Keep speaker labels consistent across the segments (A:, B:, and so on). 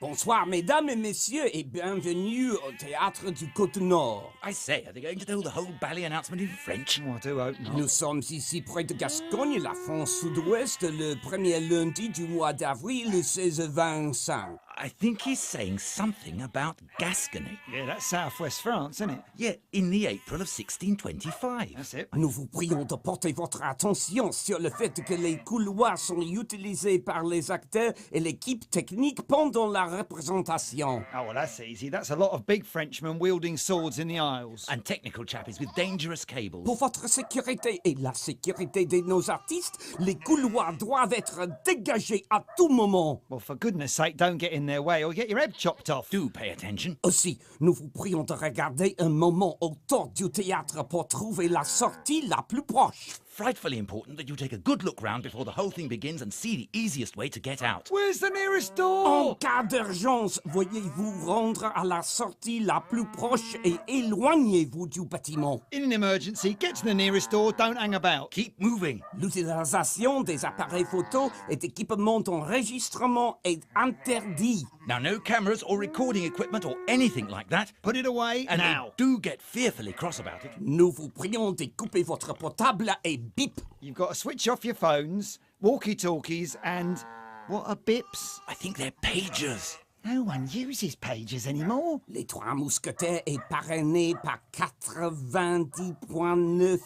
A: Bonsoir, mesdames et messieurs, et bienvenue au Théâtre du Côte-Nord.
B: I say, are they going to do the whole ballet announcement in French?
C: Oh, I do hope not.
A: Nous sommes ici près de Gascogne, la France sud-ouest, le premier lundi du mois d'avril, le 16-25.
B: I think he's saying something about Gascony.
C: Yeah, that's southwest France, isn't it?
B: Yeah, in the April of 1625.
C: That's it.
A: Nous vous prions de porter votre attention sur le fait que les couloirs sont utilisés par les acteurs et l'équipe technique pendant la représentation.
C: Oh, well, that's easy. That's a lot of big Frenchmen wielding swords in the aisles.
B: And technical chappies with dangerous cables.
A: Pour votre sécurité et la sécurité de nos artistes, les couloirs doivent être dégagés à tout moment.
C: Well, for goodness sake, don't get in their way or get your head chopped off.
B: Do pay attention.
A: Aussi, nous vous prions de regarder un moment autour du théâtre pour trouver la sortie la plus proche.
B: Frightfully important that you take a good look round before the whole thing begins and see the easiest way to get out.
C: Where's the nearest
A: En
C: door?
A: cas d'urgence, veuillez-vous rendre à la sortie la plus proche et éloignez-vous du bâtiment.
C: In an emergency, get to the nearest door, don't hang about.
B: Keep moving.
A: L'utilisation des appareils photo et d'équipements d'enregistrement est interdit.
B: Now, no cameras or recording equipment or anything like that.
C: Put it away
B: And
C: now.
B: they do get fearfully cross about it.
A: Nous vous prions de couper votre portable et bip.
C: You've got to switch off your phones, walkie-talkies, and... what are bips?
B: I think they're pagers.
C: No one uses pages anymore.
A: Les Trois Mousquetaires est parrainé par 90.9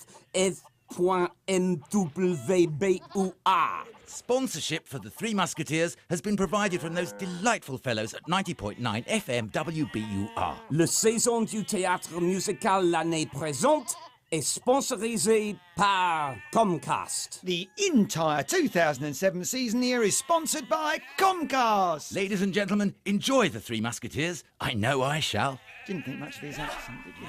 A: F.MWBUA.
B: Sponsorship for the Three Musketeers has been provided from those delightful fellows at 90.9 FM WBUR.
A: Le saison du théâtre musical l'année présente est sponsorisé par Comcast.
C: The entire 2007 season here is sponsored by Comcast.
B: Ladies and gentlemen, enjoy the Three Musketeers. I know I shall.
C: Didn't think much of his accent, did you?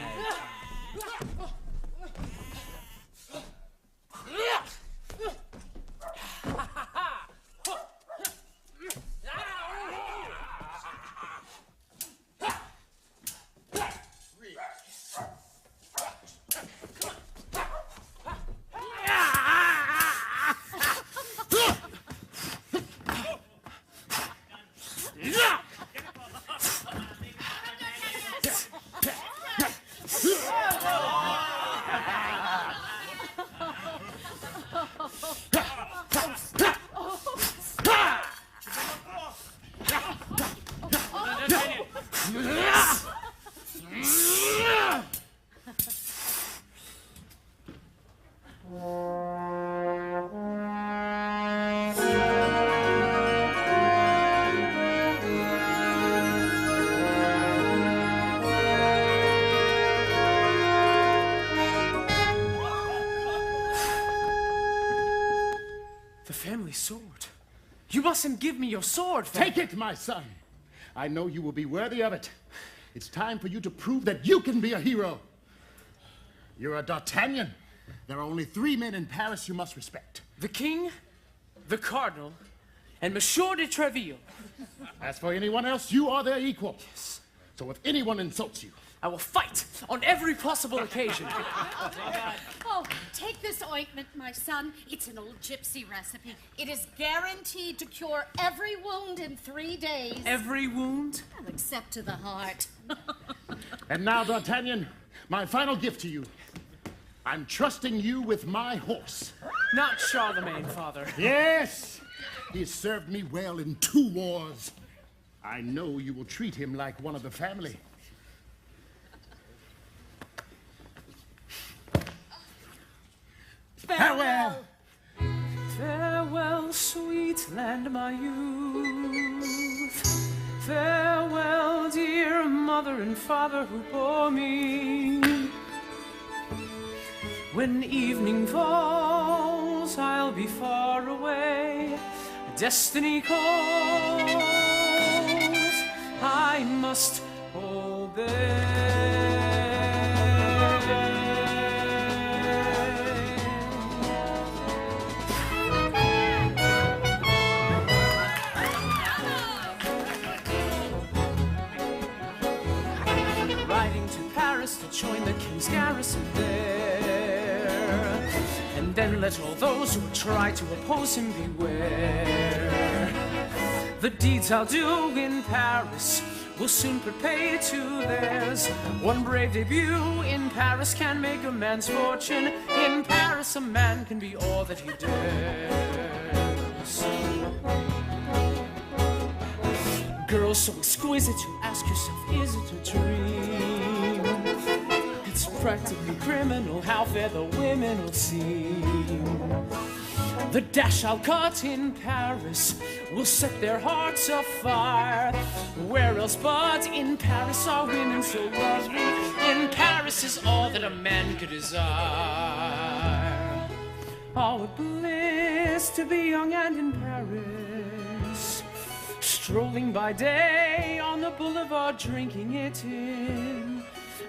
D: The family sword. You mustn't give me your sword,
E: Take it, my son. I know you will be worthy of it. It's time for you to prove that you can be a hero. You're a D'Artagnan. There are only 3 men in Paris you must respect.
D: The king, the cardinal, and Monsieur de Treville.
E: As for anyone else, you are their equal. Yes. So if anyone insults you,
D: I will fight on every possible occasion.
F: Oh, take this ointment, my son. It's an old gypsy recipe. It is guaranteed to cure every wound in 3 days.
D: Every wound?
F: Well, except to the heart.
E: and now, D'Artagnan, my final gift to you. I'm trusting you with my horse.
D: Not Charlemagne, father.
E: Yes! He has served me well in 2 wars. I know you will treat him like one of the family. Farewell!
D: Farewell, sweet land, my youth. Farewell, dear mother and father who bore me. When evening falls, I'll be far away. Destiny calls, I must obey. To join the king's garrison there, and then let all those who try to oppose him beware. The deeds I'll do in Paris will soon put pay to theirs. One brave debut in Paris can make a man's fortune. In Paris, a man can be all that he dares. Girls so exquisite, you ask yourself, is it a dream? It's practically criminal how fair the women will seem. The dash I'll cut in Paris will set their hearts afire. Where else but in Paris are women so lovely? In Paris is all that a man could desire. Oh, what bliss to be young and in Paris, strolling by day on the boulevard, drinking it in.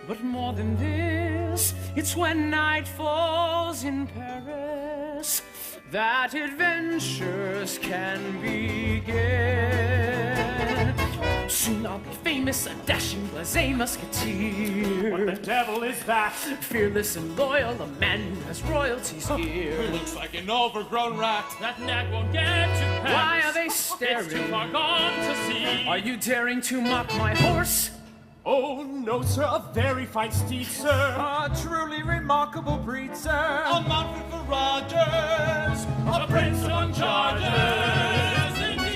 D: But more than this, it's when night falls in Paris that adventures can begin. Soon I'll be famous, a dashing blasé musketeer.
G: What the devil is that?
D: Fearless and loyal, a man who has royalties here.
G: Looks like an overgrown rat. That nag won't get to Paris.
D: Why are they staring?
G: It's too far gone to see.
D: Are you daring to mock my horse?
G: Oh, no, sir, a very fine steed, sir.
H: A truly remarkable breed, sir.
G: A mountford for Rogers, a prince on chargers, indeed.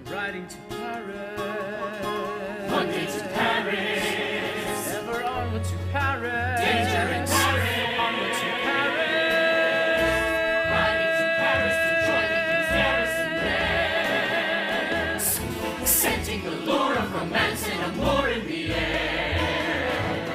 D: Riding to Paris.
G: One day to Paris.
D: Ever onward to Paris.
G: Danger in Paris.
D: Onward to Paris.
G: Riding to Paris to join the king's garrison there. Scenting the lure of romance and amour in the air.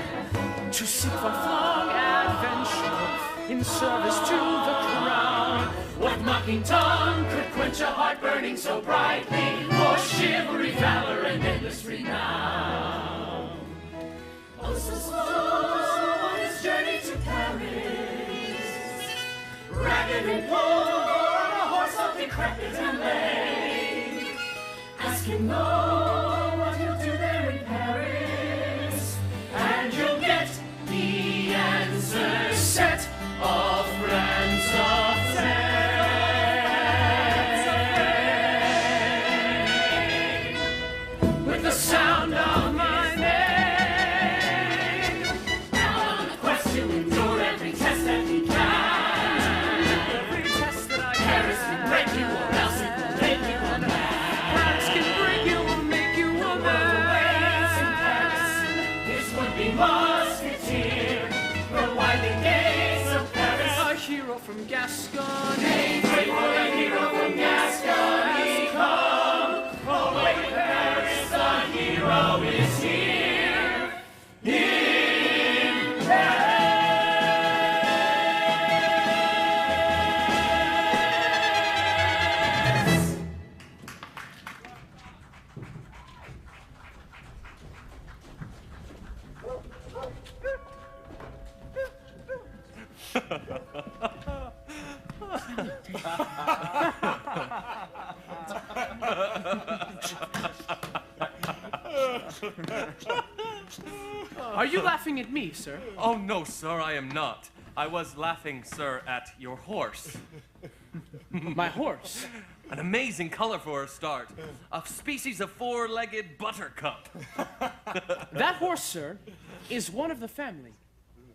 D: To seek far-flung adventure in service to the crown.
G: What mocking tongue could quench a heart burning so brightly? More chivalry, valor, and endless renown. Oh, so slow on his journey to Paris, ragged and poor, on a horse all decrepit and lame. Ask him no what he'll do there in Paris, and you'll get the answer. Set of friends of fame, with the sound of my name. Now on a quest to endure every test that he can.
D: Every test that I
G: Paris can break you, or else it will make you a man.
D: Paris can break you or make you a man.
G: His would-be musketeer, the winding gates of Paris.
D: A hero from Gascony.
G: Wait for the hero from Gascony, come. Away to Paris, the hero is here. In Paris.
D: Are you laughing at me, sir?
I: Oh, no, sir, I am not. I was laughing, sir, at your horse.
D: My horse?
I: An amazing color for a start. A species of four-legged buttercup.
D: That horse, sir, is one of the family.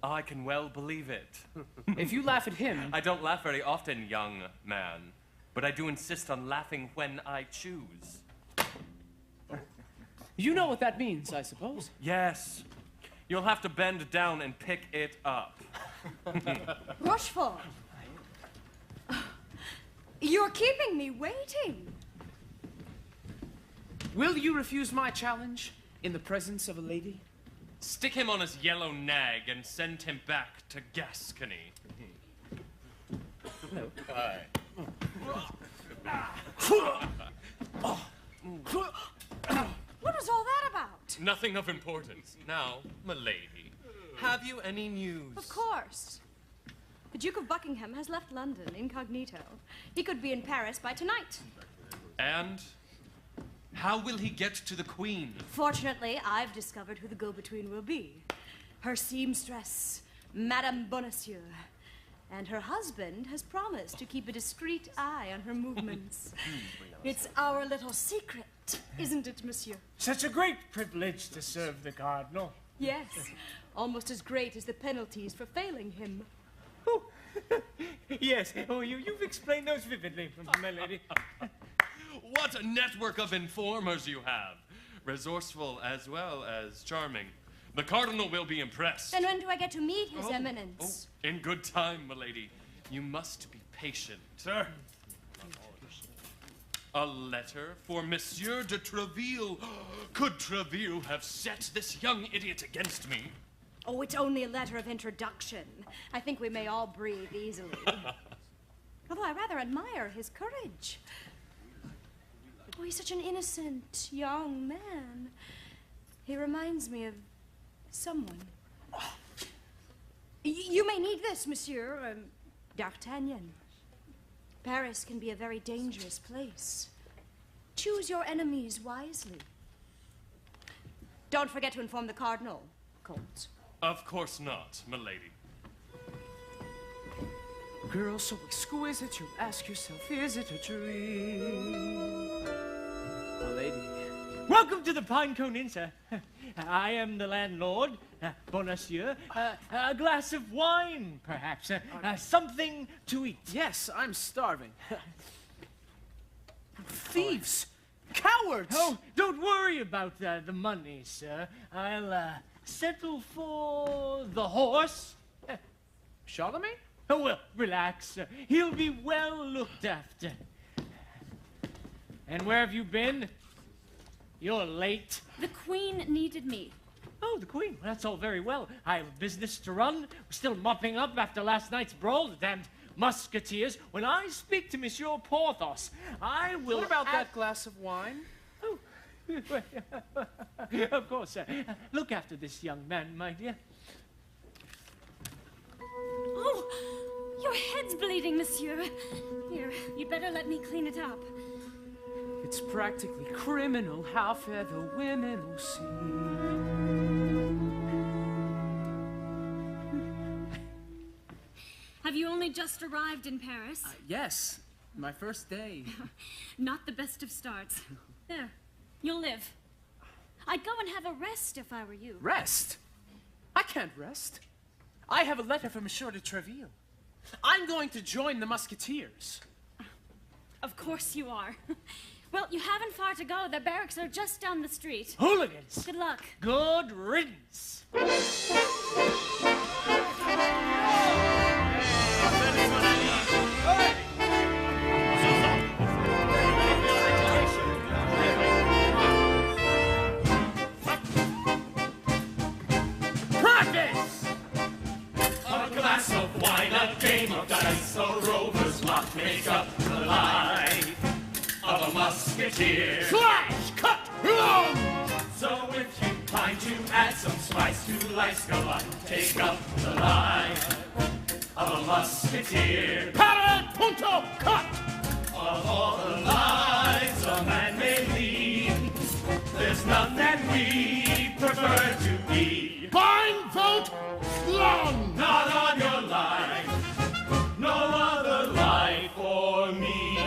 I: I can well believe it.
D: If you laugh at him...
I: I don't laugh very often, young man, but I do insist on laughing when I choose.
D: You know what that means, I suppose.
I: Yes. You'll have to bend down and pick it up.
J: Rochefort! You're keeping me waiting.
D: Will you refuse my challenge in the presence of a lady?
I: Stick him on his yellow nag and send him back to Gascony.
D: No.
J: What was all that about?
I: Nothing of importance. Now, milady, have you any news?
J: Of course. The Duke of Buckingham has left London incognito. He could be in Paris by tonight.
I: And how will he get to the Queen?
J: Fortunately, I've discovered who the go-between will be. Her seamstress, Madame Bonacieux. And her husband has promised to keep a discreet eye on her movements.
F: It's our little secret, isn't it, monsieur?
D: Such a great privilege to serve the Cardinal.
J: Yes, almost as great as the penalties for failing him.
D: Oh. Yes, you've explained those vividly, my lady.
I: What a network of informers you have. Resourceful as well as charming. The Cardinal will be impressed.
J: Then when do I get to meet His Eminence?
I: In good time, milady. You must be patient.
D: Sir.
I: A letter for Monsieur de Treville. Could Treville have set this young idiot against me?
J: Oh, it's only a letter of introduction. I think we may all breathe easily. Although I rather admire his courage. Oh, he's such an innocent young man. He reminds me of someone. You may need this, Monsieur D'Artagnan. Paris can be a very dangerous place. Choose your enemies wisely. Don't forget to inform the Cardinal, Comte.
I: Of course not, milady.
H: Girl so exquisite, you ask yourself, is it a dream?
D: My lady. Welcome to the Pinecone Inn, sir. I am the landlord. Bonacieux. A glass of wine, perhaps. Something to eat.
H: Yes, I'm starving. Thieves! Cowards!
D: Oh, don't worry about the money, sir. I'll settle for the horse.
H: Charlemagne?
D: Oh, well, relax, sir. He'll be well looked after. And where have you been? You're late.
F: The Queen needed me.
D: Oh, the Queen. Well, that's all very well. I have a business to run. We're still mopping up after last night's brawl, the damned Musketeers. When I speak to Monsieur Porthos, I will...
H: What about that glass of wine?
D: Oh, of course, sir. Look after this young man, my dear.
F: Oh, your head's bleeding, monsieur. Here, you'd better let me clean it up.
H: It's practically criminal how fair the women will seem.
F: Have you only just arrived in Paris?
H: Yes, my first day.
F: Not the best of starts. There, you'll live. I'd go and have a rest if I were you.
H: Rest? I can't rest. I have a letter from Monsieur de Treville. I'm going to join the Musketeers.
F: Of course you are. Well, you haven't far to go. The barracks are just down the street.
D: Hooligans!
F: Good luck.
D: Good riddance!
G: Practice! A glass of wine, a game of dice, a rover's lock make up the life of a musketeer. Slash! Cut! Lunge! So if you find to add some spice to life's gallop, take up the life of a musketeer. Para! Punto! Cut! Of all the lives a man may lead, there's none that we prefer to be. Bind, vote, long! Not on your life, no other life for me.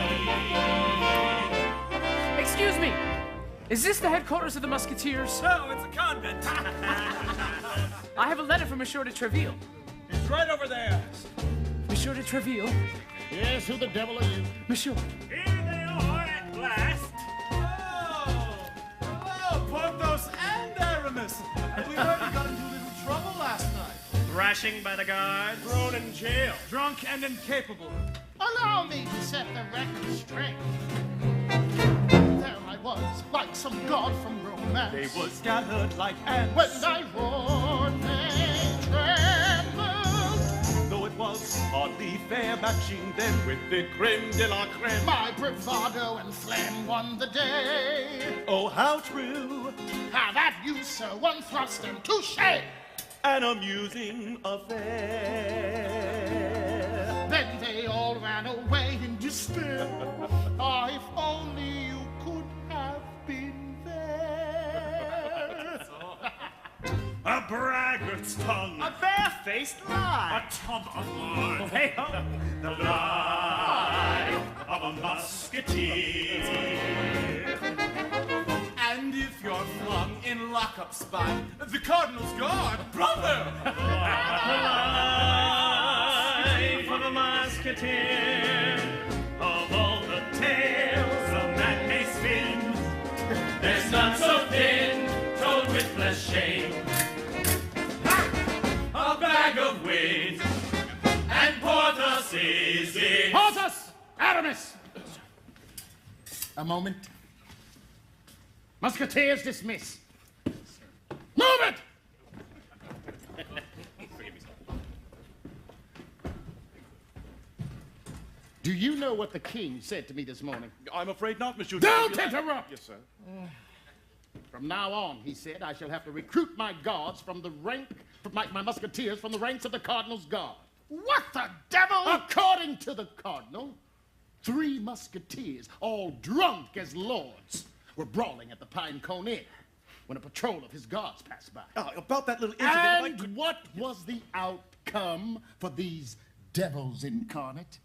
H: Excuse me. Is this the headquarters of the Musketeers? No, it's a convent. I have a letter from Monsieur de Treville.
E: It's right over there.
H: Monsieur de Treville?
E: Yes, who the devil are you?
H: Monsieur.
G: Here they are at last.
K: Oh, hello, Porthos and Aramis. We heard you got into a little trouble last night.
G: Thrashing by the guards. Thrown in jail.
K: Drunk and incapable.
E: Allow me to set the record straight. There I was, like some god from romance.
K: They were scattered like ants.
E: When I roared, they trembled.
K: Though it was hardly fair matching them with the creme de la creme.
E: My bravado and phlegm won the day.
K: Oh, how true.
E: Have at you, sir, one thrust and touche.
K: An amusing affair.
E: Then they all ran away in despair. Ah, if only you could have been there.
G: A
K: A braggart's tongue.
L: A barefaced lie.
K: A tub of lard.
L: Hey, ho.
K: The life of a musketeer.
L: And if you're flung in lockup spot, the Cardinal's guard, brother!
G: The life of a musketeer. Of all the tales a man may spin, there's none so thin, told with less shame. A bag of wit, and Porthos is it.
E: Porthos! Aramis! A moment. Musketeers dismiss. Move it! Do you know what the king said to me this morning?
K: I'm afraid not, Monsieur.
E: Don't interrupt!
K: Yes, sir.
E: From now on, he said, I shall have to recruit my guards from the rank, my musketeers from the ranks of the Cardinal's guard.
L: What the devil?
E: According to the Cardinal, 3 musketeers, all drunk as lords, were brawling at the Pine Cone Inn when a patrol of his guards passed by.
K: About that little incident.
E: And what was the outcome for these devils incarnate?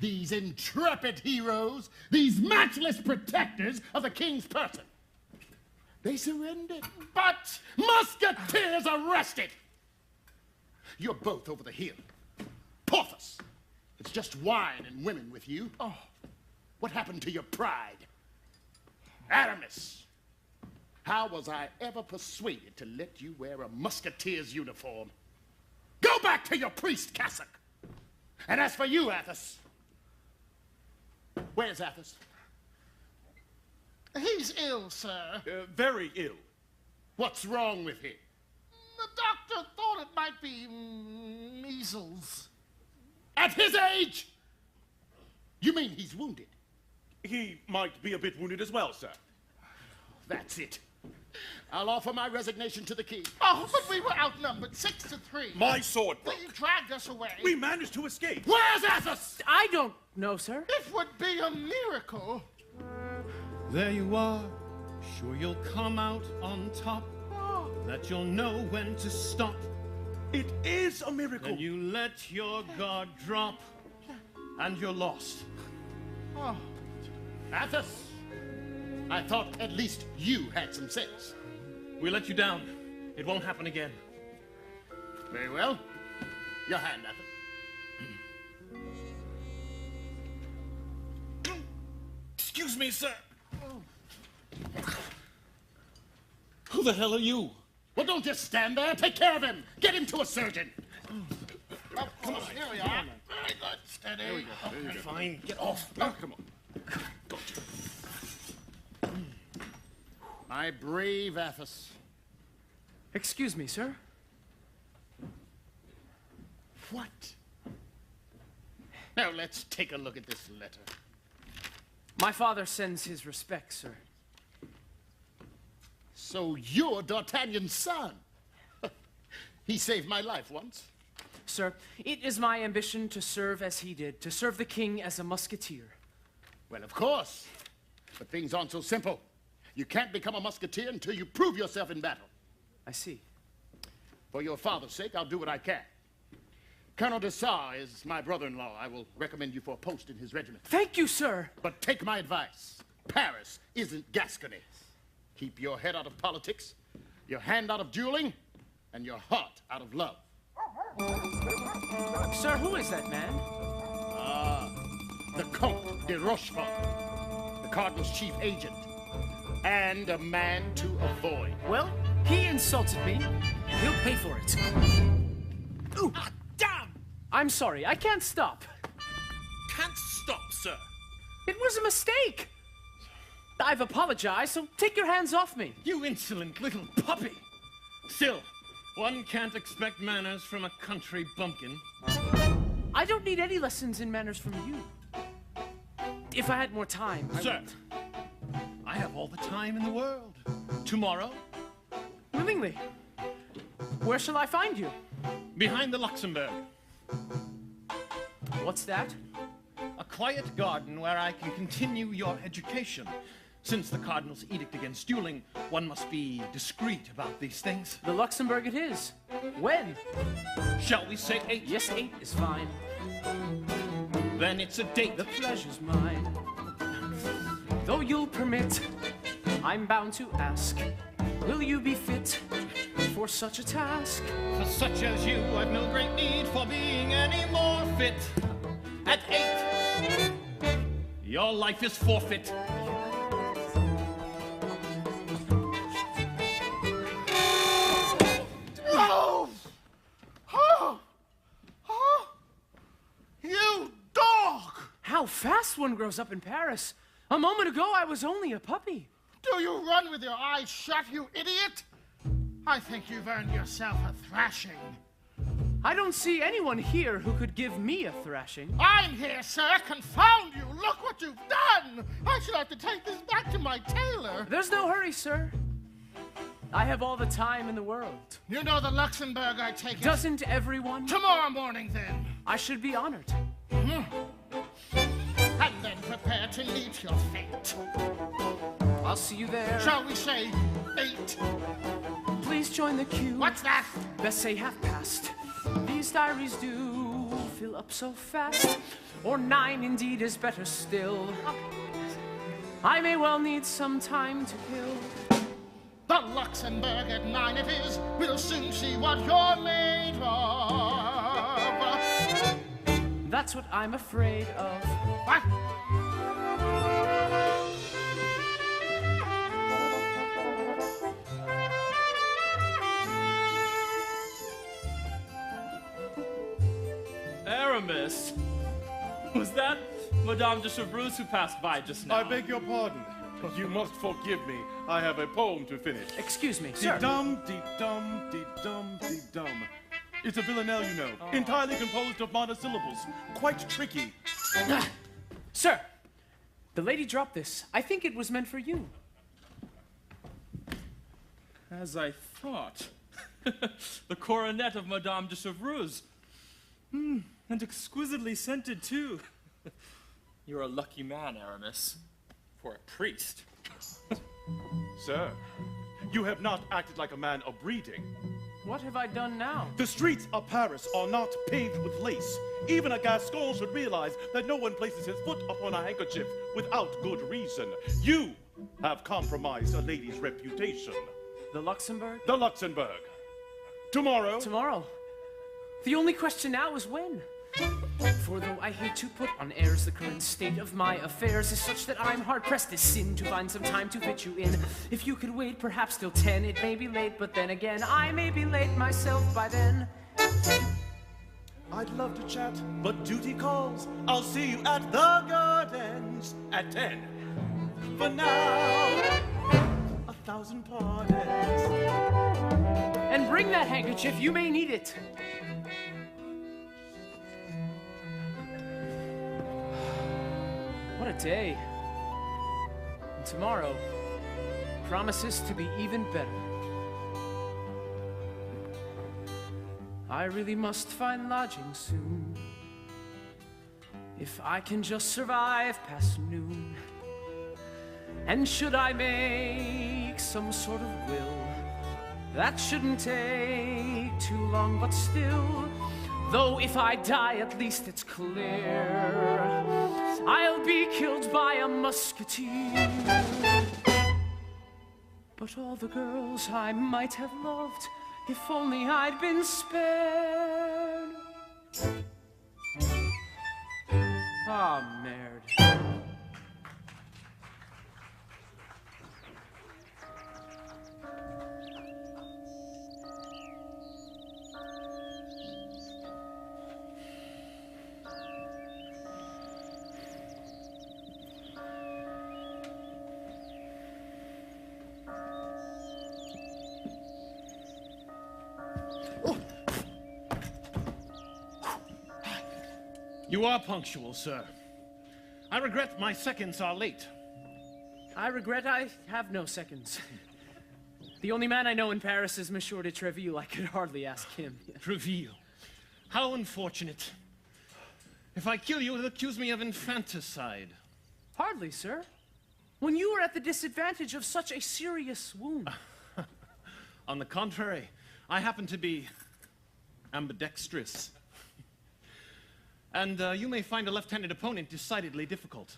E: These intrepid heroes, these matchless protectors of the king's person. They surrendered, but musketeers arrested. You're both over the hill. Porthos, it's just wine and women with you. Oh, what happened to your pride? Aramis, how was I ever persuaded to let you wear a musketeer's uniform? Go back to your priest cassock. And as for you, Athos, where's Athos?
L: He's ill, sir.
K: Very ill.
E: What's wrong with him?
L: The doctor thought it might be measles.
E: At his age? You mean he's wounded?
K: He might be a bit wounded as well, sir.
E: That's it. I'll offer my resignation to the king.
L: Oh, but we were outnumbered 6-3.
K: My sword broke.
L: They dragged us away.
K: We managed to escape.
E: Where's Athos?
H: I don't know, sir.
L: It would be a miracle.
M: There you are. Sure you'll come out on top. That you'll know when to stop.
K: It is a miracle.
M: Then you let your guard drop, and you're lost.
L: Oh.
E: Athos, I thought at least you had some sense.
M: We let you down. It won't happen again.
E: Very well. Your hand, Athos.
M: Excuse me, sir. Who the hell are you?
E: Well, don't just stand there. Take care of him. Get him to a surgeon.
L: Oh, come on, here we are. Very good. Steady.
E: There we go. There you go.
M: Fine, get off.
E: Oh, come on. Gotcha. My brave Athos.
H: Excuse me, sir.
E: What? Now, let's take a look at this letter.
H: My father sends his respects, sir.
E: So you're D'Artagnan's son. He saved my life once.
H: Sir, it is my ambition to serve as he did, to serve the king as a musketeer.
E: Well, of course. But things aren't so simple. You can't become a musketeer until you prove yourself in battle.
H: I see.
E: For your father's sake, I'll do what I can. Colonel Dessart is my brother-in-law. I will recommend you for a post in his regiment.
H: Thank you, sir.
E: But take my advice. Paris isn't Gascony. Keep your head out of politics, your hand out of dueling, and your heart out of love.
H: Sir, who is that man?
E: The Comte de Rochefort, the Cardinal's chief agent, and a man to avoid.
H: Well, he insulted me. He'll pay for it. Ooh, damn! I'm sorry, I can't stop.
M: Can't stop, sir.
H: It was a mistake. I've apologized, so take your hands off me.
M: You insolent little puppy. Still, one can't expect manners from a country bumpkin.
H: I don't need any lessons in manners from you. If I had more time,
M: Sir, I have all the time in the world. Tomorrow?
H: Willingly. Where shall I find you?
M: Behind the Luxembourg.
H: What's that?
M: A quiet garden where I can continue your education. Since the Cardinal's edict against dueling, one must be discreet about these things.
H: The Luxembourg it is. When?
M: Shall we say 8?
H: Yes, 8 is fine.
M: Then it's a date.
H: The pleasure's mine. Though you'll permit, I'm bound to ask, will you be fit for such a task?
M: For such as you, I've no great need for being any more fit. At 8, your life is forfeit.
E: Oh! Oh! Oh! You dog!
H: How fast one grows up in Paris. A moment ago, I was only a puppy.
E: Do you run with your eyes shut, you idiot? I think you've earned yourself a thrashing.
H: I don't see anyone here who could give me a thrashing.
E: I'm here, sir. Confound you. Look what you've done. I should have to take this back to my tailor.
H: There's no hurry, sir. I have all the time in the world.
E: You know the Luxembourg, I take it?
H: Doesn't everyone?
E: Tomorrow morning, then.
H: I should be honored.
E: And then prepare to meet your fate.
H: I'll see you there.
E: Shall we say 8?
H: Please join the queue.
E: What's that?
H: Best say 1/2 These diaries do fill up so fast. Or 9 indeed is better still. I may well need some time to kill.
E: The Luxembourg at 9 it is. We'll soon see what you're made of.
H: That's what I'm afraid of.
E: What?
N: Aramis? Was that Madame de Chevreuse who passed by just now?
K: I beg your pardon. You must forgive me. I have a poem to finish.
H: Excuse me, sir.
K: Dee-dum, dee-dum, dee-dum, dee-dum. It's a villanelle, you know, entirely composed of monosyllables. Quite tricky.
H: Sir, the lady dropped this. I think it was meant for you.
N: As I thought. The coronet of Madame de Chevreuse. And exquisitely scented, too. You're a lucky man, Aramis. For a priest.
K: Sir, you have not acted like a man of breeding.
H: What have I done now?
K: The streets of Paris are not paved with lace. Even a Gascon should realize that no one places his foot upon a handkerchief without good reason. You have compromised a lady's reputation.
H: The Luxembourg?
K: The Luxembourg. Tomorrow.
H: Tomorrow. The only question now is when. For though I hate to put on airs, the current state of my affairs is such that I'm hard-pressed as sin to find some time to fit you in. If you could wait perhaps till 10, it may be late, but then again, I may be late myself by then.
K: I'd love to chat, but duty calls. I'll see you at the Gardens at 10. For now, 1,000 pardons.
H: And bring that handkerchief, you may need it. What a day. And tomorrow promises to be even better. I really must find lodging soon. If I can just survive past noon. And should I make some sort of will, that shouldn't take too long, but still, though if I die, at least it's clear I'll be killed by a musketeer. But all the girls I might have loved, if only I'd been spared. Ah, merde.
M: You are punctual, sir. I regret my seconds are late.
H: I regret I have no seconds. The only man I know in Paris is Monsieur de Treville. I could hardly ask him.
M: Treville. How unfortunate. If I kill you, you'll accuse me of infanticide.
H: Hardly, sir. when you were at the disadvantage of such a serious wound?
K: On the contrary, I happen to be ambidextrous. And you may find a left-handed opponent decidedly difficult.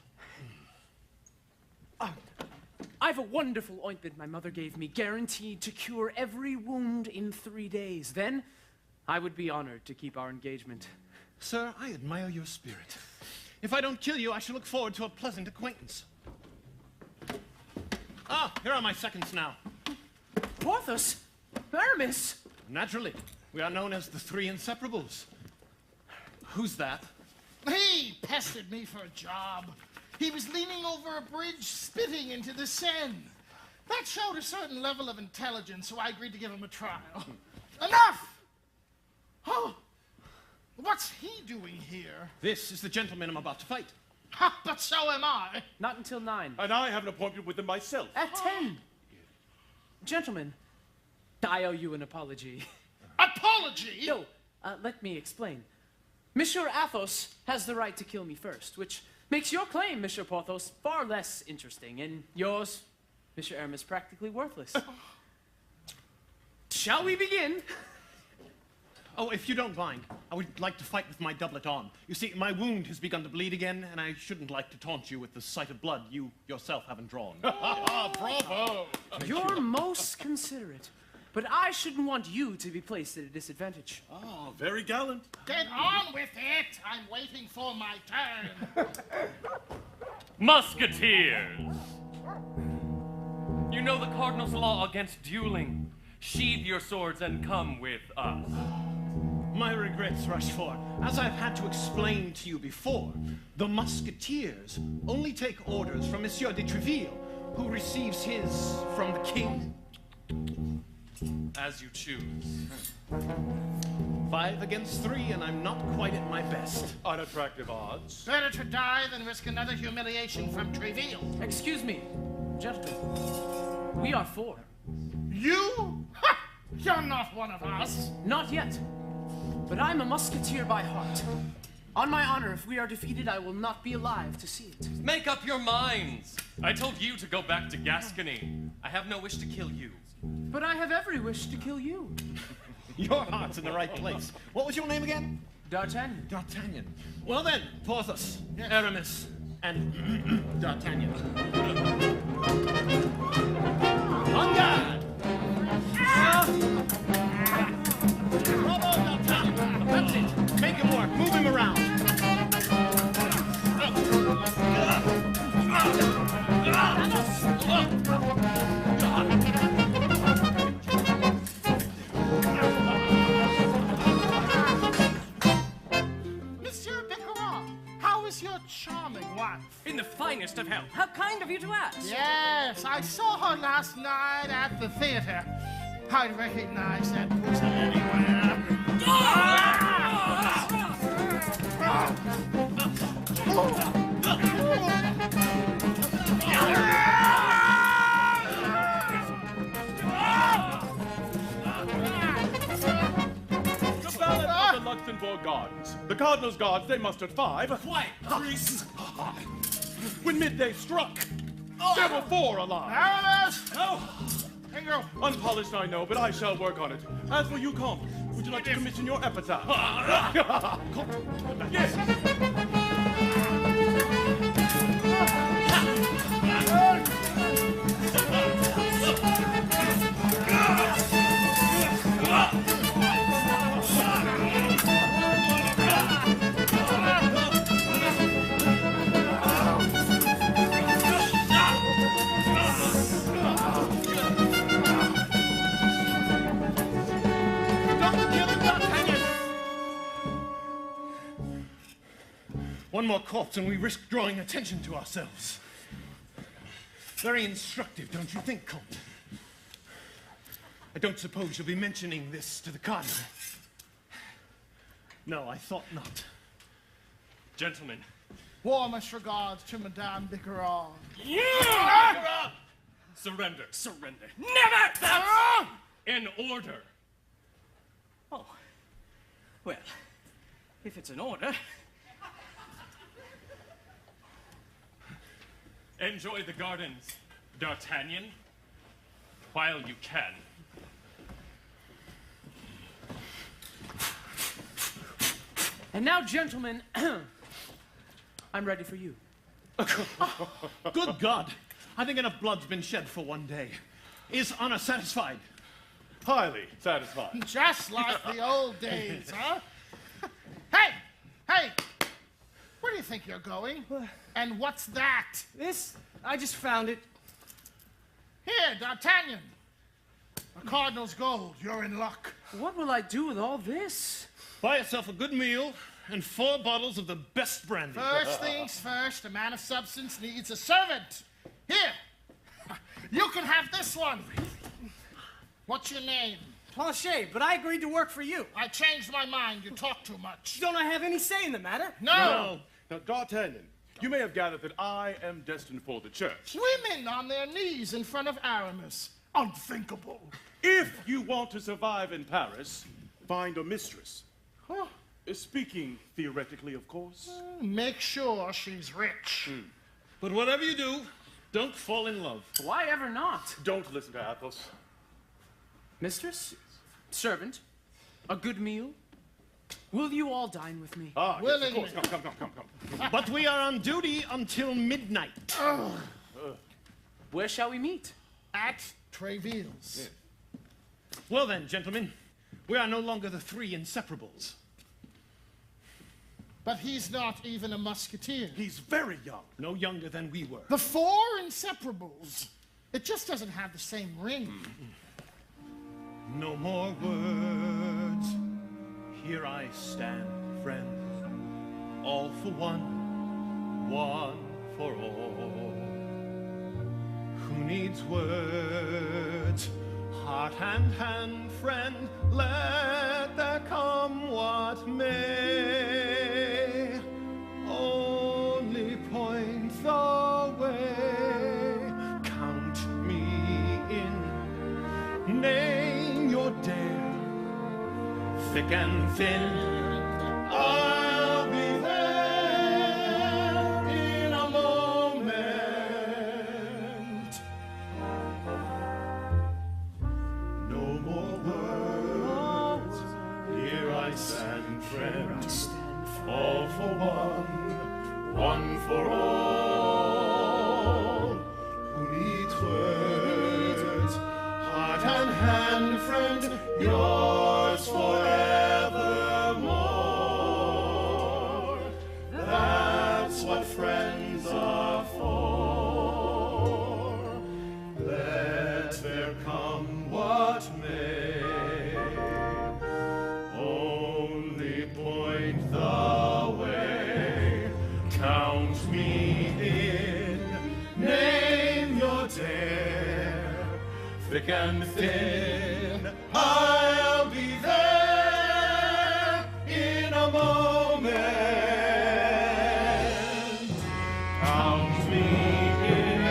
H: I've a wonderful ointment my mother gave me, guaranteed to cure every wound in 3 days. Then, I would be honored to keep our engagement.
K: Sir, I admire your spirit. If I don't kill you, I shall look forward to a pleasant acquaintance. Ah, here are my seconds now.
H: Porthos? Aramis?
K: Naturally. We are known as the Three Inseparables. Who's that?
O: He pestered me for a job. He was leaning over a bridge, spitting into the Seine. That showed a certain level of intelligence, so I agreed to give him a trial. Enough! Oh, what's he doing here?
K: This is the gentleman I'm about to fight.
O: Ha, but so am I.
H: Not until 9.
M: And I have an appointment with him myself.
H: At 10. Gentlemen, I owe you an apology.
O: Apology?
H: No, let me explain. Monsieur Athos has the right to kill me first, which makes your claim, Monsieur Porthos, far less interesting, and yours, Monsieur Aramis, practically worthless. Shall we begin?
K: Oh, if you don't mind, I would like to fight with my doublet on. You see, my wound has begun to bleed again, and I shouldn't like to taunt you with the sight of blood you yourself haven't drawn.
O: Bravo!
H: You're most considerate, but I shouldn't want you to be placed at a disadvantage.
M: Ah, very gallant.
O: Get on with it! I'm waiting for my turn.
I: Musketeers! You know the Cardinal's law against dueling. Sheathe your swords and come with us.
K: My regrets, Rochefort. As I've had to explain to you before, the Musketeers only take orders from Monsieur de Treville, who receives his from the king.
I: As you choose.
K: 5 against 3, and I'm not quite at my best.
M: Unattractive odds.
O: Better to die than risk another humiliation from Treville.
H: Excuse me, gentlemen. We are 4.
O: You? Ha! You're not one of us.
H: Not yet. But I'm a musketeer by heart. On my honor, if we are defeated, I will not be alive to see it.
I: Make up your minds. I told you to go back to Gascony. I have no wish to kill you.
H: But I have every wish to kill you.
K: Your heart's in the right place. What was your name again?
H: D'Artagnan.
K: D'Artagnan. Well then, Porthos, Aramis, and D'Artagnan. On guard! Bravo, D'Artagnan! That's it! Make him work! Move him around!
O: Monsieur Bicarat, how is your charming wife?
H: In the finest of health. How kind of you to ask.
O: Yes, I saw her last night at the theater. I'd recognize that pussy anywhere.
M: The Ballad of the Luxembourg Gardens. The Cardinal's guards, they mustered 5.
L: Quiet, priest!
M: When midday struck, there were 4 alive.
O: Aramis!
M: No!
O: Bingo!
M: Unpolished, I know, but I shall work on it. As for you, Comte, would you like to commission your epitaph? Comte, yes!
K: One more corpse and we risk drawing attention to ourselves. Very instructive, don't you think, Comte? I don't suppose you'll be mentioning this to the Cardinal. No, I thought not.
I: Gentlemen.
O: Warmest regards to Madame Bicarat.
I: Yeah! Surrender, surrender. Never! That's in order.
H: Oh. Well, if it's an order.
I: Enjoy the gardens, D'Artagnan, while you can.
H: And now, gentlemen, I'm ready for you.
M: Good God. I think enough blood's been shed for one day. Is honor satisfied?
L: Highly satisfied.
O: Just like the old days, huh? Hey! Hey! Where do you think you're going? And what's that?
H: This? I just found it.
O: Here, D'Artagnan. A cardinal's gold. You're in luck.
H: What will I do with all this?
M: Buy yourself a good meal and 4 bottles of the best brandy.
O: First things first, a man of substance needs a servant. Here, you can have this one. What's your name?
H: Planchet, but I agreed to work for you.
O: I changed my mind. You talk too much.
H: Don't I have any say in the matter?
O: No.
L: Now, D'Artagnan, you may have gathered that I am destined for the church.
O: Women on their knees in front of Aramis. Unthinkable.
L: If you want to survive in Paris, find a mistress.
O: Huh?
L: Speaking theoretically, of course.
O: Make sure she's rich.
M: But whatever you do, don't fall in love.
H: Why ever not?
L: Don't listen to Athos.
H: Mistress? Servant? A good meal? Will you all dine with me?
L: Ah, yes, of course. Come.
M: But we are on duty until midnight.
H: Where shall we meet?
O: At Tréville's.
M: Well then, gentlemen, we are no longer the 3 inseparables.
O: But he's not even a musketeer.
L: He's very young.
M: No younger than we were.
O: The 4 inseparables. It just doesn't have the same ring.
M: No more words. Here I stand, friend. All for one, one for all. Who needs words? Heart and hand, friend. Let there come what may. Only point the way. Count me in. Name your dare. Thick and thin, I'll be there in a moment. No more words. Here I stand, friend. All for one, one for all. Who needs words? Heart and hand, friend. Yours forevermore. That's what friends are for. Let there come what may. Only point the way. Count me in. Name your dare. Thick and thin, I'll be there in a moment. Count me in,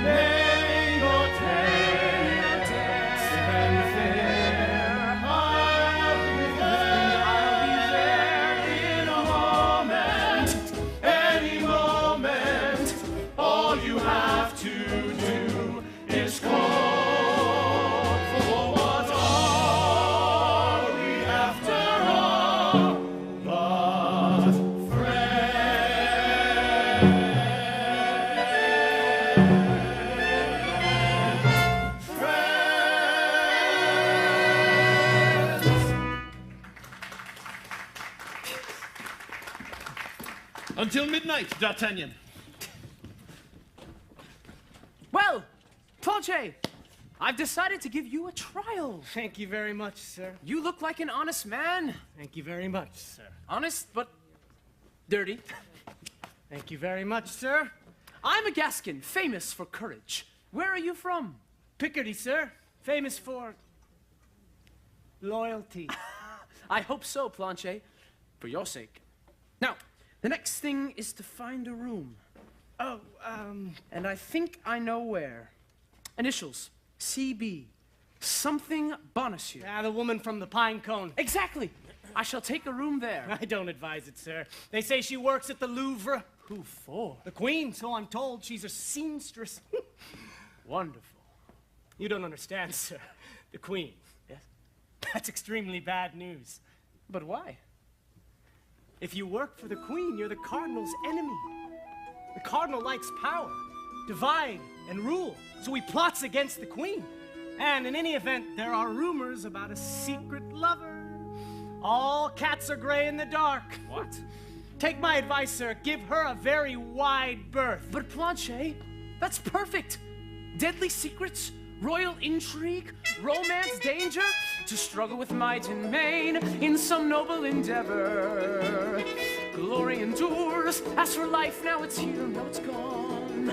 M: name your dare. Thick and thin, I'll be there in a moment. Any moment, all you have to do is call. Until midnight, D'Artagnan.
H: Well, Planchet, I've decided to give you a trial.
P: Thank you very much, sir.
H: You look like an honest man.
P: Thank you very much, sir.
H: Honest, but dirty.
P: Thank you very much, sir.
H: I'm a Gascon, famous for courage. Where are you from?
P: Picardy, sir. Famous for loyalty.
H: I hope so, Planchet, for your sake. Now, the next thing is to find a room.
P: Oh,
H: And I think I know where. Initials, CB. Something Bonacieux.
P: Ah, the woman from the pine cone.
H: Exactly. I shall take a room there.
P: I don't advise it, sir. They say she works at the Louvre. Who for? The Queen, so I'm told. She's a seamstress. Wonderful. You don't understand, sir. The Queen. Yes? That's extremely bad news.
H: But why?
P: If you work for the Queen, you're the Cardinal's enemy. The Cardinal likes power, divide, and rule, so he plots against the Queen. And in any event, there are rumors about a secret lover. All cats are gray in the dark.
H: What?
P: Take my advice, sir. Give her a very wide berth.
H: But Planchet, that's perfect. Deadly secrets, royal intrigue, romance, danger, to struggle with might and main in some noble endeavor. Glory endures. As for life, now it's here, now it's gone.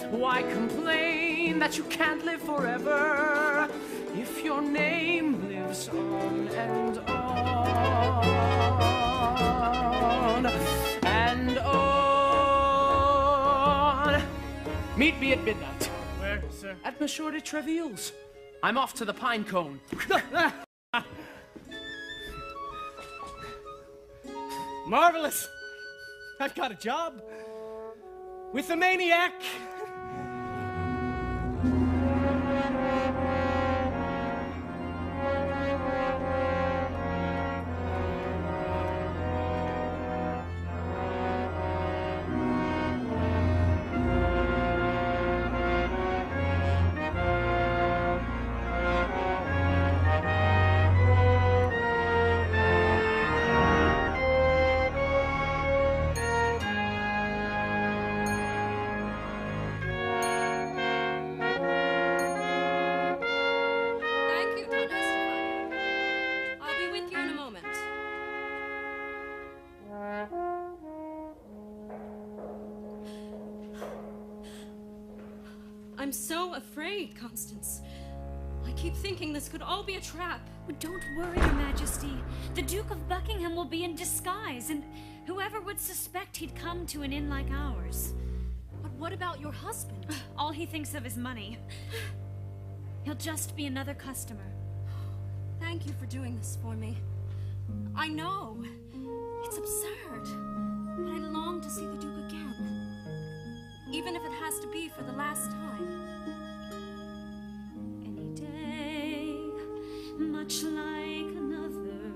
H: Why complain that you can't live forever if your name lives on and on and on? Meet me at midnight.
P: Where, sir?
H: At Monsieur de Treville's. I'm off to the Pine Cone.
P: Marvelous! I've got a job with the maniac.
Q: I'm so afraid, Constance. I keep thinking this could all be a trap.
F: Don't worry, Your Majesty. The Duke of Buckingham will be in disguise, and whoever would suspect he'd come to an inn like ours.
Q: But what about your husband?
F: All he thinks of is money. He'll just be another customer.
Q: Thank you for doing this for me. I know. It's absurd. But I long to see the Duke again. Even if it has to be for the last time.
F: Any day, much like another,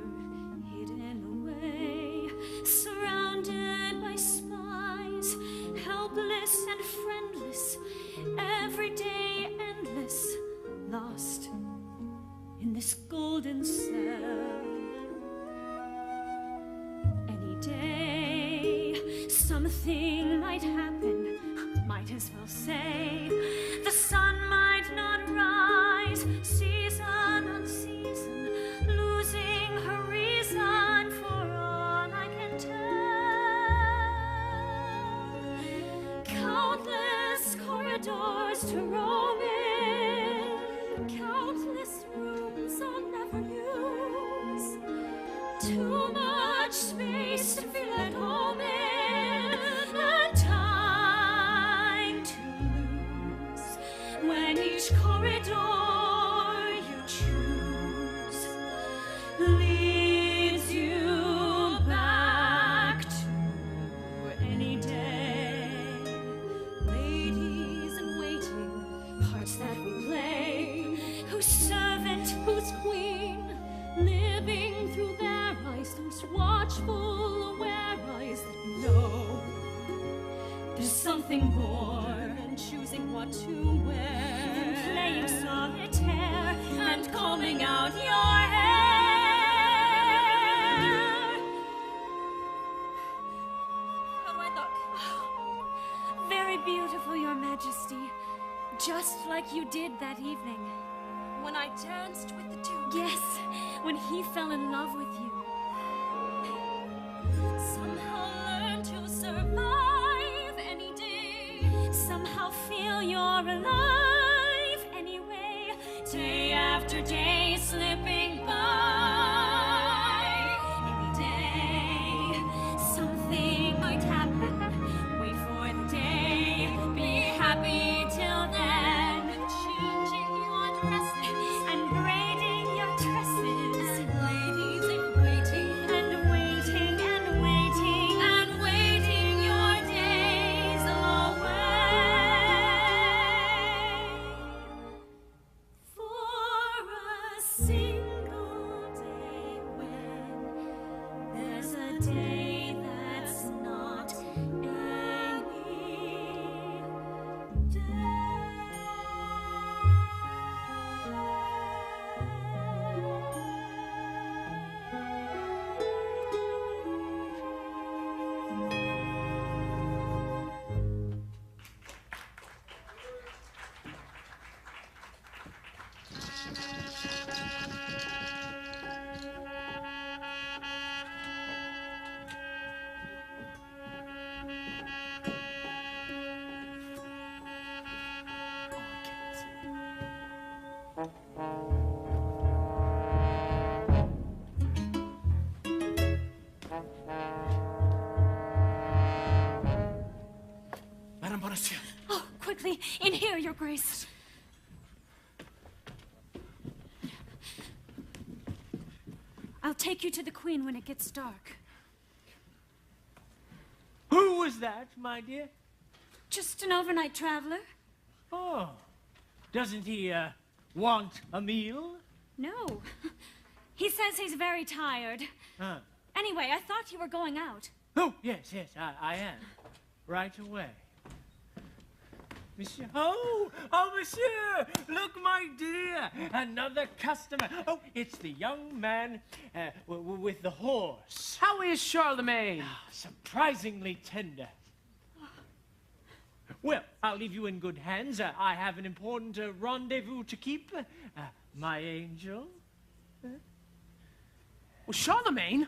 F: hidden away, surrounded by spies, helpless and friendless, every day endless, lost in this golden cell. Any day, something might happen, might as well say. The sun might not rise, season on season, losing her reason for all I can tell. Countless corridors to roam in, countless rooms I'll never use. Too much space to feel at home in, and time to lose. When each corridor you choose leads you back to any day. Ladies in waiting, parts that we play, whose servant, whose queen, living through their eyes, those watchful, aware eyes that know there's something more than choosing what to wear, than playing solitaire and combing out your hair. How do I look? Very beautiful, Your Majesty. Just like you did that evening.
Q: When I danced with the Duke.
F: Yes, when he fell in love with you.
Q: Somehow learn to survive any day.
F: Somehow feel you're alive anyway. Day after day slipping by. Any day, something might happen. Wait for the day, be happy till then. Changing your dresses and braiding your tresses.
Q: Ladies in waiting
F: and waiting and waiting and waiting your day. me. In here, Your Grace. I'll take you to the Queen when it gets dark.
P: Who was that, my dear?
F: Just an overnight traveler.
P: Oh. Doesn't he, want a meal?
F: No. He says he's very tired.
P: Huh.
F: Anyway, I thought you were going out.
P: Oh, yes, I am. Right away. Monsieur. Oh, monsieur! Look, my dear! Another customer. Oh, it's the young man with the horse.
H: How is Charlemagne?
P: Surprisingly tender. Well, I'll leave you in good hands. I have an important rendezvous to keep. My angel.
H: Well, Charlemagne?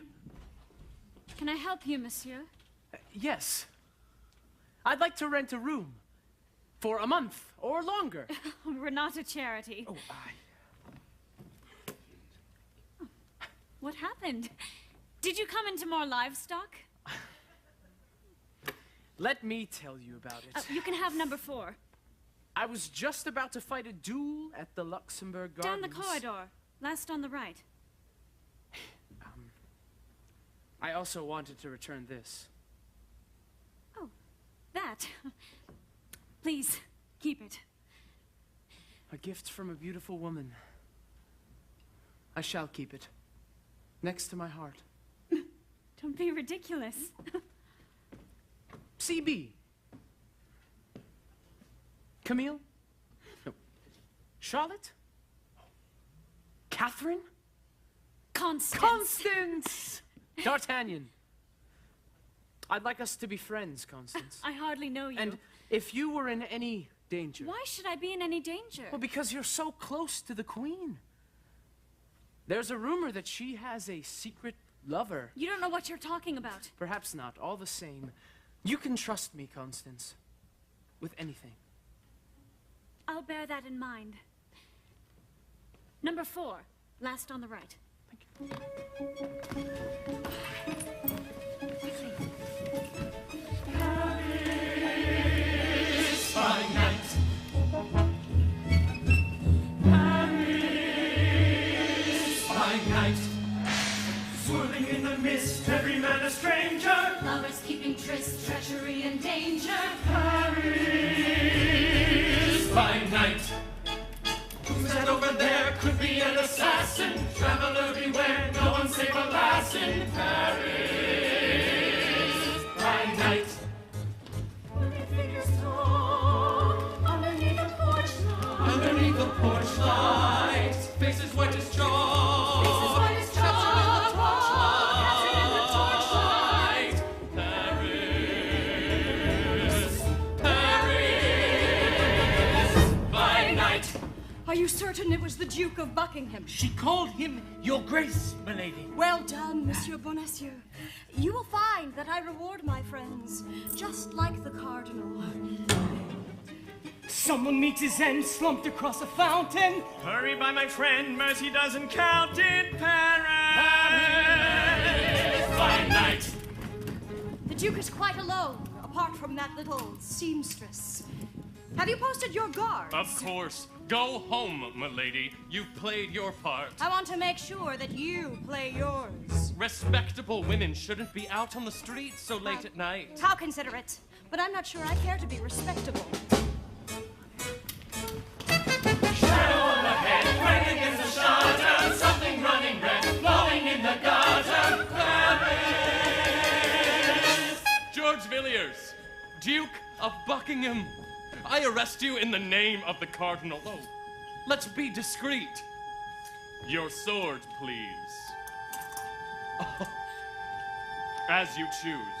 F: Can I help you, monsieur?
H: Yes. I'd like to rent a room. For a month or longer.
F: We're not a charity.
H: Oh,
F: What happened? Did you come into more livestock?
H: Let me tell you about it.
F: You can have number 4.
H: I was just about to fight a duel at the Luxembourg Gardens.
F: Down the corridor. Last on the right.
H: I also wanted to return this.
F: Oh, that. Please, keep it.
H: A gift from a beautiful woman. I shall keep it. Next to my heart.
F: Don't be ridiculous.
H: CB. Camille? No. Charlotte? Catherine?
F: Constance.
H: Constance! D'Artagnan. I'd like us to be friends, Constance.
F: I hardly know you.
H: And if you were in any danger...
F: Why should I be in any danger?
H: Well, because you're so close to the Queen. There's a rumor that she has a secret lover.
F: You don't know what you're talking about.
H: Perhaps not. All the same, you can trust me, Constance. With anything.
F: I'll bear that in mind. Number 4, last on the right.
H: Thank you.
G: By night. Paris by night. Swirling in the mist, every man a stranger.
F: Lovers keeping tryst, treachery and danger.
G: Paris by night. Who's that over there? Could be an assassin. Traveler beware, no one safe alas in Paris by night. Underneath the porch light, faces white as chalk. Faces white as chalk. Captured in the torchlight. Paris, Paris, by night.
J: Are you certain it was the Duke of Buckingham?
P: She called him Your Grace, milady.
J: Well done, Monsieur Bonacieux. You will find that I reward my friends, just like the Cardinal.
P: Someone meets his end slumped across a fountain.
M: Hurry by my friend, mercy doesn't count in Paris.
G: Paris by night.
J: The Duke is quite alone, apart from that little seamstress. Have you posted your guards?
I: Of course. Go home, milady. You've played your part.
J: I want to make sure that you play yours.
I: Respectable women shouldn't be out on the streets so late at night.
J: How considerate. But I'm not sure I care to be respectable.
G: Shadow overhead, right against the shutter. Something running red, flowing in the gutter. Paris.
I: George Villiers, Duke of Buckingham. I arrest you in the name of the Cardinal. Oh, let's be discreet. Your sword, please. Oh, as you choose.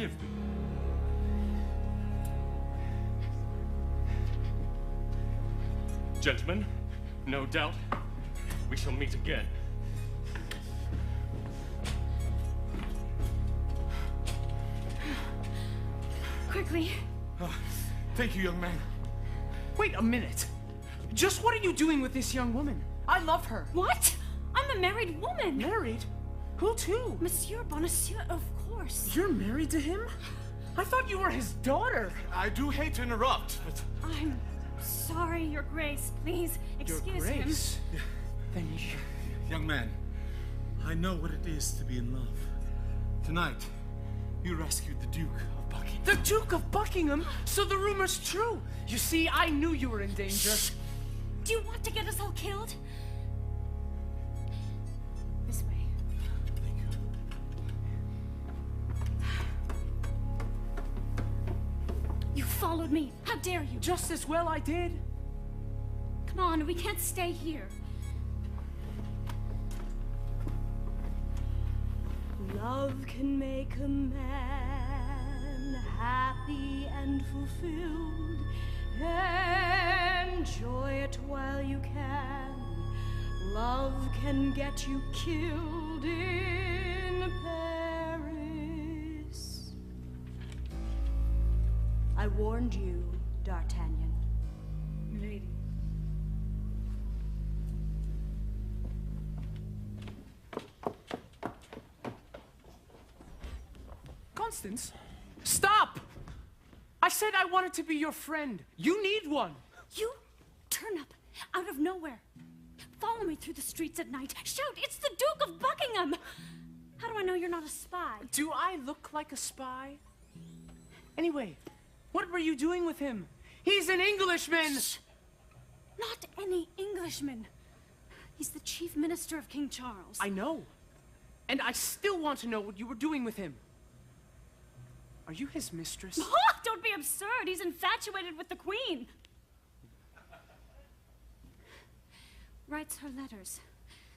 I: forgive me. Gentlemen, no doubt we shall meet again.
J: Quickly.
K: Thank you, young man.
H: Wait a minute. Just what are you doing with this young woman? I love her.
J: What? I'm a married woman.
H: Married? Who to?
J: Monsieur Bonacieux, of course.
H: You're married to him? I thought you were his daughter.
K: I do hate to interrupt, but...
J: I'm sorry, Your Grace. Please, excuse him.
H: Then
K: Young man, I know what it is to be in love. Tonight, you rescued the Duke of Buckingham.
H: The Duke of Buckingham? So the rumor's true. You see, I knew you were in danger.
J: Shh. Do you want to get us all killed? This way.
K: Thank you.
J: You followed me. How dare you?
H: Just as well I did.
J: Come on, we can't stay here. Love can make a man happy and fulfilled. Enjoy it while you can. Love can get you killed in Paris. I warned you, D'Artagnan.
Q: Milady.
H: Constance, stop! I said I wanted to be your friend. You need one.
J: You turn up out of nowhere. Follow me through the streets at night. Shout, it's the Duke of Buckingham! How do I know you're not a spy?
H: Do I look like a spy? Anyway, what were you doing with him? He's an Englishman!
J: Shh. Not any Englishman. He's the chief minister of King Charles.
H: I know. And I still want to know what you were doing with him. Are you his mistress?
J: Oh, don't be absurd. He's infatuated with the Queen. Writes her letters.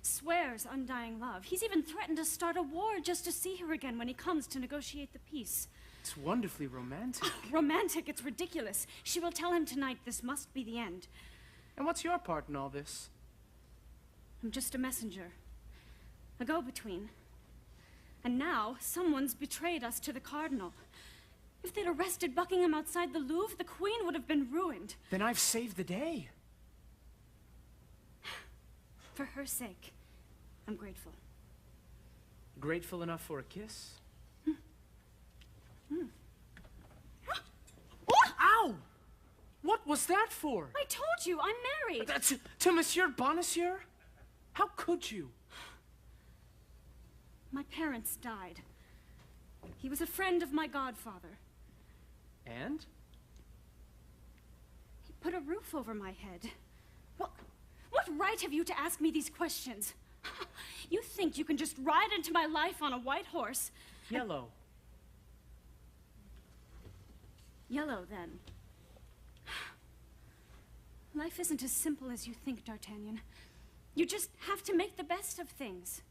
J: Swears undying love. He's even threatened to start a war just to see her again when he comes to negotiate the peace.
H: It's wonderfully romantic.
J: Romantic? It's ridiculous. She will tell him tonight this must be the end.
H: And what's your part in all this?
J: I'm just a messenger. A go-between. And now, someone's betrayed us to the Cardinal. If they'd arrested Buckingham outside the Louvre, the Queen would have been ruined.
H: Then I've saved the day.
J: For her sake, I'm grateful.
H: Grateful enough for a kiss? Ow! What was that for?
J: I told you, I'm married.
H: To Monsieur Bonacieux? How could you?
J: My parents died. He was a friend of my godfather.
H: And?
J: He put a roof over my head. What right have you to ask me these questions? You think you can just ride into my life on a white horse?
H: Yellow.
J: Yellow, then. Life isn't as simple as you think, D'Artagnan. You just have to make the best of things.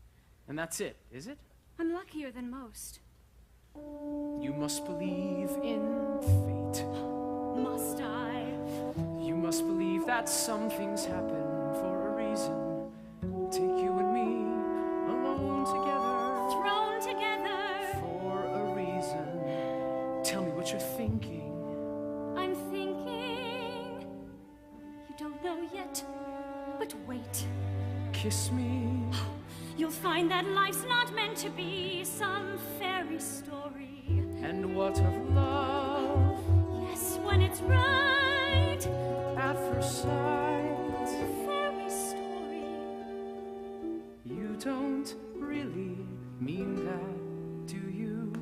H: And that's it, is it?
J: I'm luckier than most.
H: You must believe in fate.
J: Must I?
H: You must believe that some things happen for a reason. Take you and me alone together.
J: Thrown together.
H: For a reason. Tell me what you're thinking.
J: I'm thinking. You don't know yet, but wait.
H: Kiss me.
J: You'll find that life's not meant to be some fairy story.
H: And what of love?
J: Yes, when it's right.
H: At first sight.
J: A fairy story.
H: You don't really mean that, do you?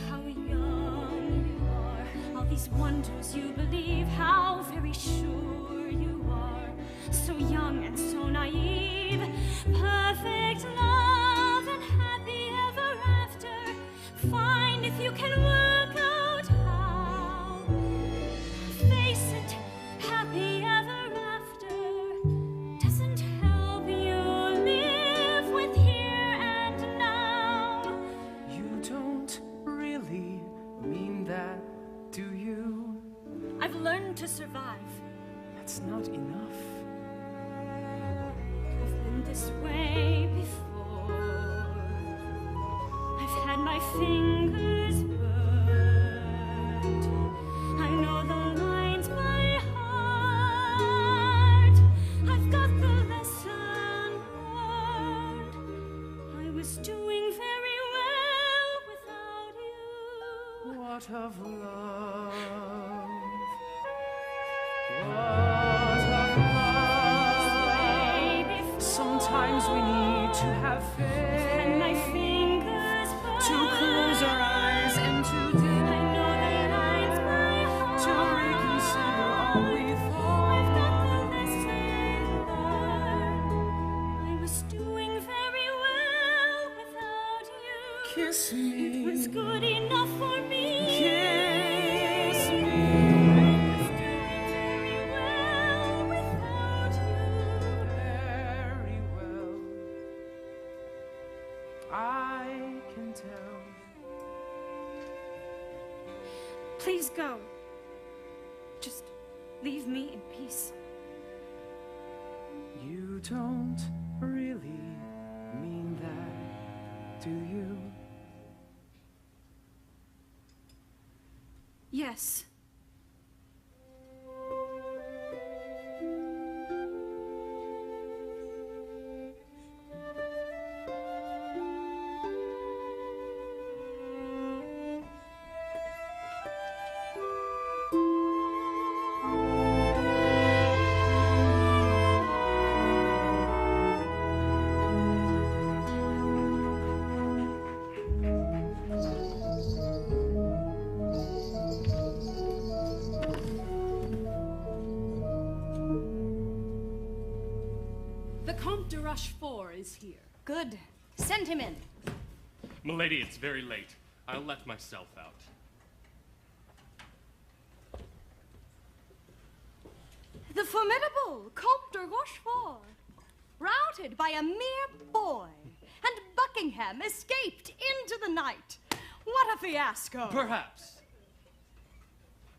J: How young you are. All these wonders you believe. How very sure you are. So young and so naive. Perfect love and happy ever after. Find if you can work out how. Face it, happy ever after doesn't help you live with here and now.
H: really mean that, do you?
Q: I've learned to survive.
H: That's not enough.
F: I've been this way before. I've had my fingers burned. I know the lines by heart. I've got the lesson learned. I was doing very well without you.
H: What of love? Sometimes we need to have faith,
F: and my fingers burn.
H: to close our eyes and to
F: I know the lines by heart.
H: to reconsider all we thought.
F: I've got the lesson learned. I was doing very well without you.
H: Kiss me.
F: It was good enough for me.
H: Kiss me.
F: Very well without you.
H: Very well. I can tell.
F: Please go. Just leave me in peace.
H: You don't really mean that, do you?
F: Yes.
R: The Comte de Rochefort is here.
J: Good. Send him in.
I: Milady, it's very late. I'll let myself out.
J: The formidable Comte de Rochefort, routed by a mere boy, and Buckingham escaped into the night. What a fiasco!
I: Perhaps.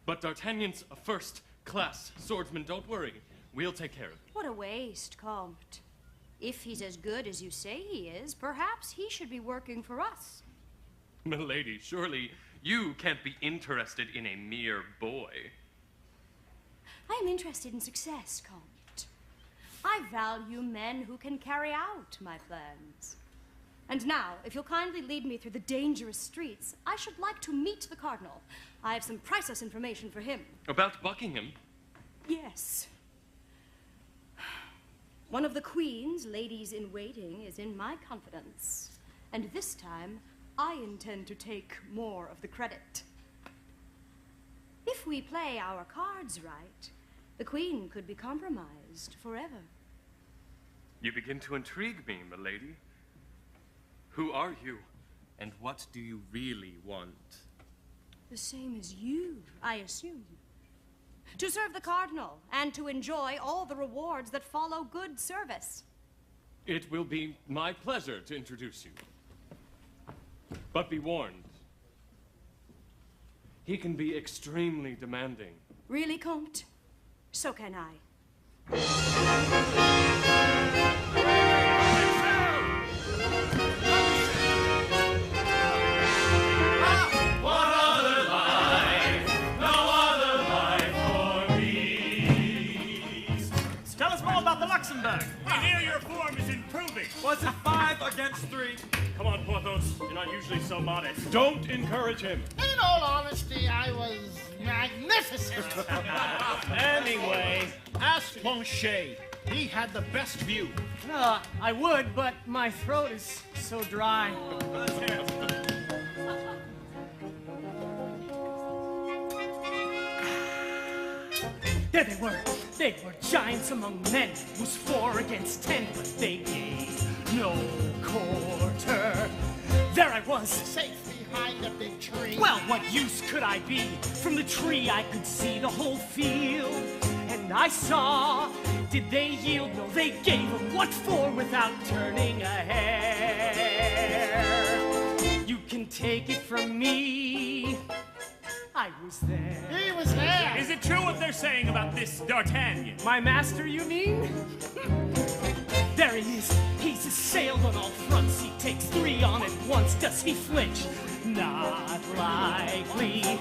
I: But D'Artagnan's a first-class swordsman. Don't worry. We'll take care of it.
J: What a waste, Comte. If he's as good as you say he is, perhaps he should be working for us.
I: Milady, surely you can't be interested in a mere boy.
J: I am interested in success, Comte. I value men who can carry out my plans. And now, if you'll kindly lead me through the dangerous streets, I should like to meet the Cardinal. I have some priceless information for him.
I: About Buckingham?
J: Yes. One of the Queen's ladies-in-waiting is in my confidence. And this time, I intend to take more of the credit. If we play our cards right, the Queen could be compromised forever.
I: You begin to intrigue me, milady. Who are you, and what do you really want?
J: The same as you, I assume. To serve the Cardinal, and to enjoy all the rewards that follow good service.
I: It will be my pleasure to introduce you. But be warned. He can be extremely demanding.
J: Really, Comte? So can I.
P: Tell us more about the Luxembourg.
M: I hear your form is improving.
N: Was it 5 against 3?
M: Come on, Porthos. You're not usually so modest.
N: Don't encourage him.
O: In all honesty, I was magnificent.
K: Anyway, ask Planchet. He had the best view.
P: I would, but my throat is so dry. There they were. They were giants among men, whose 4 against 10, but they gave no quarter. There I was,
O: safe behind a big tree.
P: Well, what use could I be? From the tree I could see the whole field, and I saw. Did they yield? No, they gave them what for without turning a hair. You can take it from me. I was there.
O: He was there.
S: Is it true what they're saying about this D'Artagnan?
P: My master, you mean? There he is. He's assailed on all fronts. He takes 3 on at once. Does he flinch? Not likely.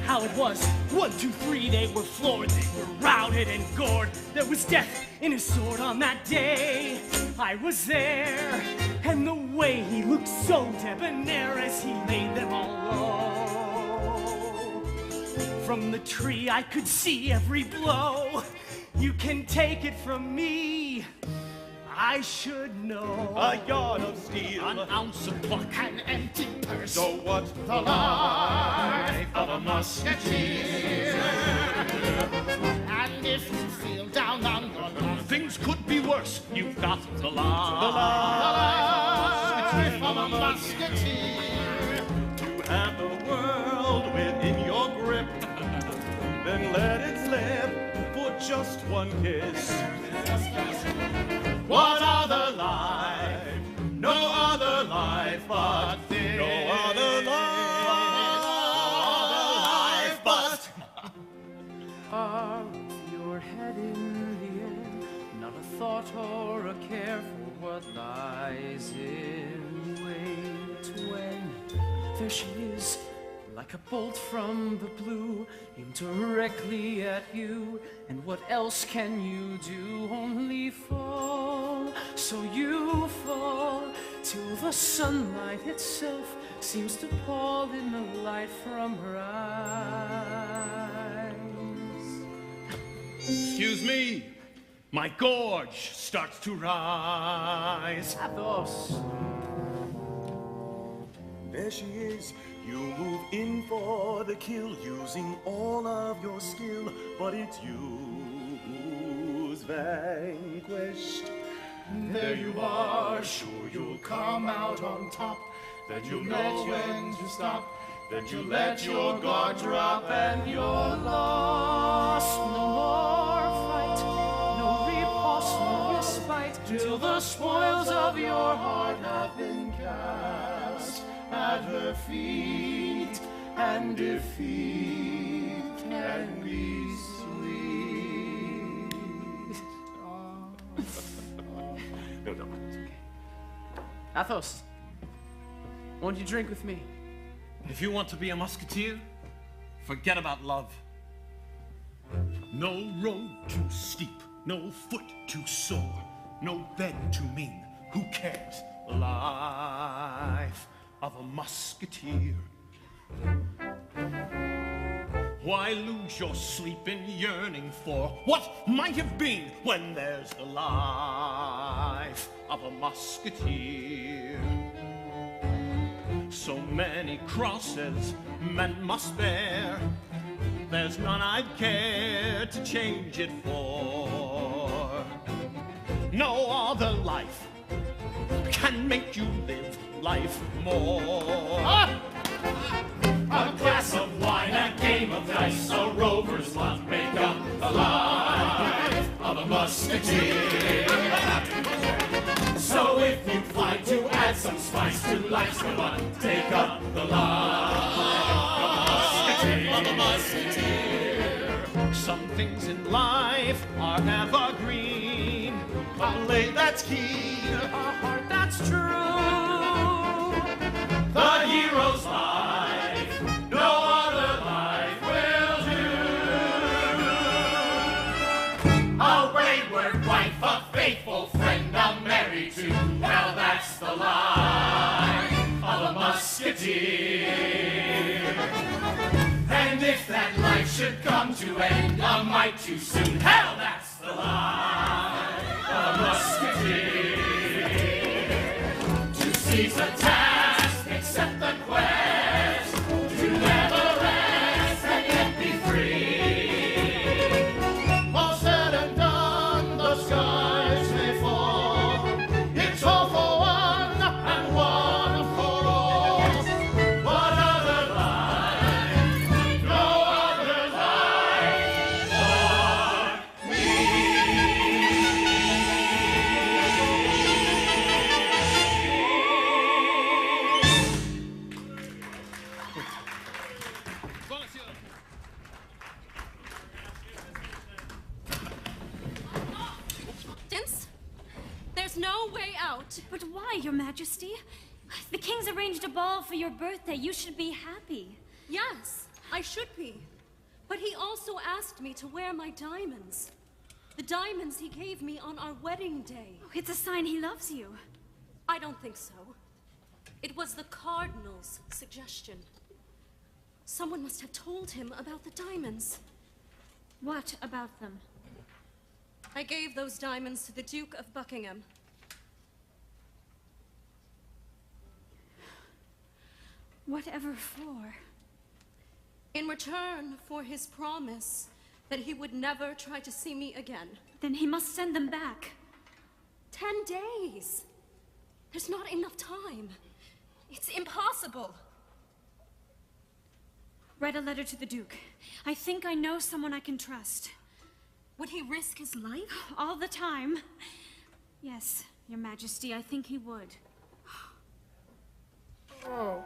P: How it was, 1, 2, 3, they were floored. They were routed and gored. There was death in his sword on that day. I was there, and the way he looked so debonair as he laid them all low. From the tree I could see every blow. You can take it from me, I should know.
K: A yard of steel,
O: an ounce of pluck, an empty purse.
K: So what?
O: The life of a musketeer. And if you feel down on your luck,
K: things could be worse. You've got the life.
O: The life of a musketeer.
K: To have the world within your grip, then let it slip for just one kiss. What other life? No other life but this. No other life but.
H: Your head in the air, not a thought or a care for what lies in wait when there she is. Like a bolt from the blue, aimed directly at you. And what else can you do? Only fall. So you fall till the sunlight itself seems to pall in the light from her eyes.
K: Excuse me, my gorge starts to rise.
H: Athos.
K: There she is. You move in for the kill, using all of your skill, but it's you who's vanquished.
O: There you are, sure you'll come out on top. That you'll know when to stop. That you let your guard drop and you're lost.
H: No more fight, no repulse, no respite,
O: till the spoils of your heart have been cast at her feet, and defeat can be sweet.
K: No, it's okay.
H: Athos, won't you drink with me?
K: If you want to be a musketeer, forget about love. No road too steep, no foot too sore, no bed too mean. Who cares? Life of a musketeer. Why lose your sleep in yearning for what might have been when there's the life of a musketeer? So many crosses men must bear, there's none I'd care to change it for. No other life can make you live life more.
G: A glass of wine, a game of dice, a rover's love make up the life of a musketeer. So if you fly to add some spice to life's good one, take up the life of a musketeer.
K: Some things in life are evergreen, a blade that's keen,
H: a heart that's true.
G: The hero's life, no other life will do. A wayward wife, a faithful friend, a merry two. Well, that's the life of a musketeer. And if that life should come to end a mite too soon, hell, that's the life of a musketeer. To seize a task, accept the quest, to never rest and yet be free.
O: All said and done, the skies may fall. It's all for one and one for all. What other life? No other life
F: Why, Your Majesty? The king's arranged a ball for your birthday. You should be happy.
Q: Yes, I should be. But he also asked me to wear my diamonds. The diamonds he gave me on our wedding day.
F: It's a sign he loves you.
Q: I don't think so. It was the Cardinal's suggestion. Someone must have told him about the diamonds.
F: What about them?
Q: I gave those diamonds to the Duke of Buckingham.
F: Whatever for?
Q: In return for his promise that he would never try to see me again.
F: Then he must send them back.
Q: 10 days. There's not enough time. It's impossible.
F: Write a letter to the Duke. I think I know someone I can trust.
Q: Would he risk his life?
F: All the time. Yes, Your Majesty, I think he would.
O: Oh.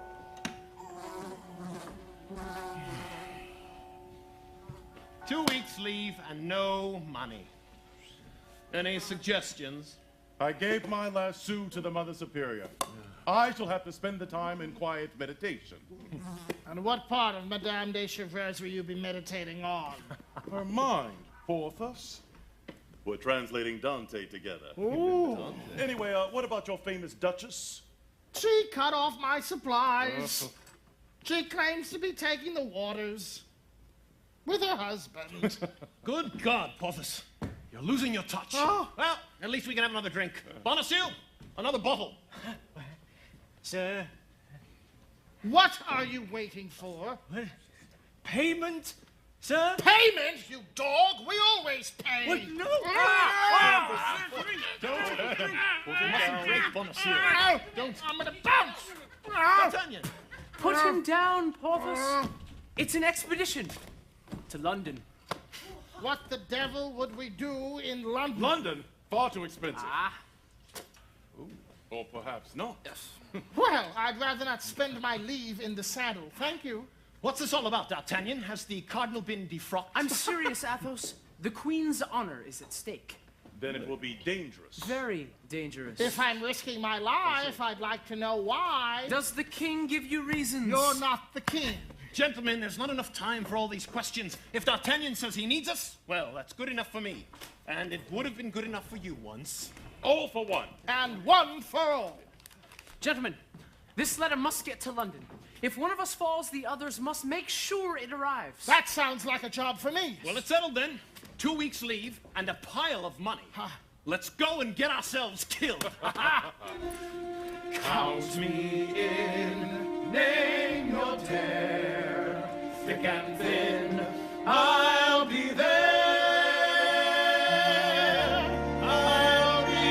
K: Two weeks leave and no money. Any suggestions?
E: I gave my last sou to the Mother Superior. I shall have to spend the time in quiet meditation.
O: And what part of Madame de Chevreuse will you be meditating on?
E: Her mind, Porthos. We're translating Dante together.
O: Ooh.
E: Anyway, what about your famous Duchess?
O: She cut off my supplies. She claims to be taking the waters with her husband.
K: Good God, Porthos. You're losing your touch.
O: Oh.
K: Well, at least we can have another drink. Bonacieux, another bottle.
P: Sir?
O: What are you waiting for?
P: Payment? Sir?
O: Payment, you dog! We always pay!
P: What? No!
O: Don't! I'm gonna bounce!
K: D'Artagnan!
H: Put him down, Porthos. It's an expedition to London.
O: What the devil would we do in London?
E: London? Far too expensive. Ooh. Or perhaps not.
K: Yes.
O: Well, I'd rather not spend my leave in the saddle. Thank you.
K: What's this all about, D'Artagnan? Has the cardinal been defrocked?
H: I'm serious, Athos. The Queen's honor is at stake.
E: Then it will be dangerous.
H: Very dangerous.
O: If I'm risking my life, I'd like to know why.
H: Does the king give you reasons?
O: You're not the king.
K: Gentlemen, there's not enough time for all these questions. If D'Artagnan says he needs us, well, that's good enough for me. And it would have been good enough for you once.
E: All for one.
O: And one for all.
H: Gentlemen, this letter must get to London. If one of us falls, the others must make sure it arrives.
O: That sounds like a job for me.
K: Well, it's settled then. 2 weeks leave and a pile of money. Let's go and get ourselves killed.
G: Count me in, name your dare, thick and thin, I'll be there. I'll be there.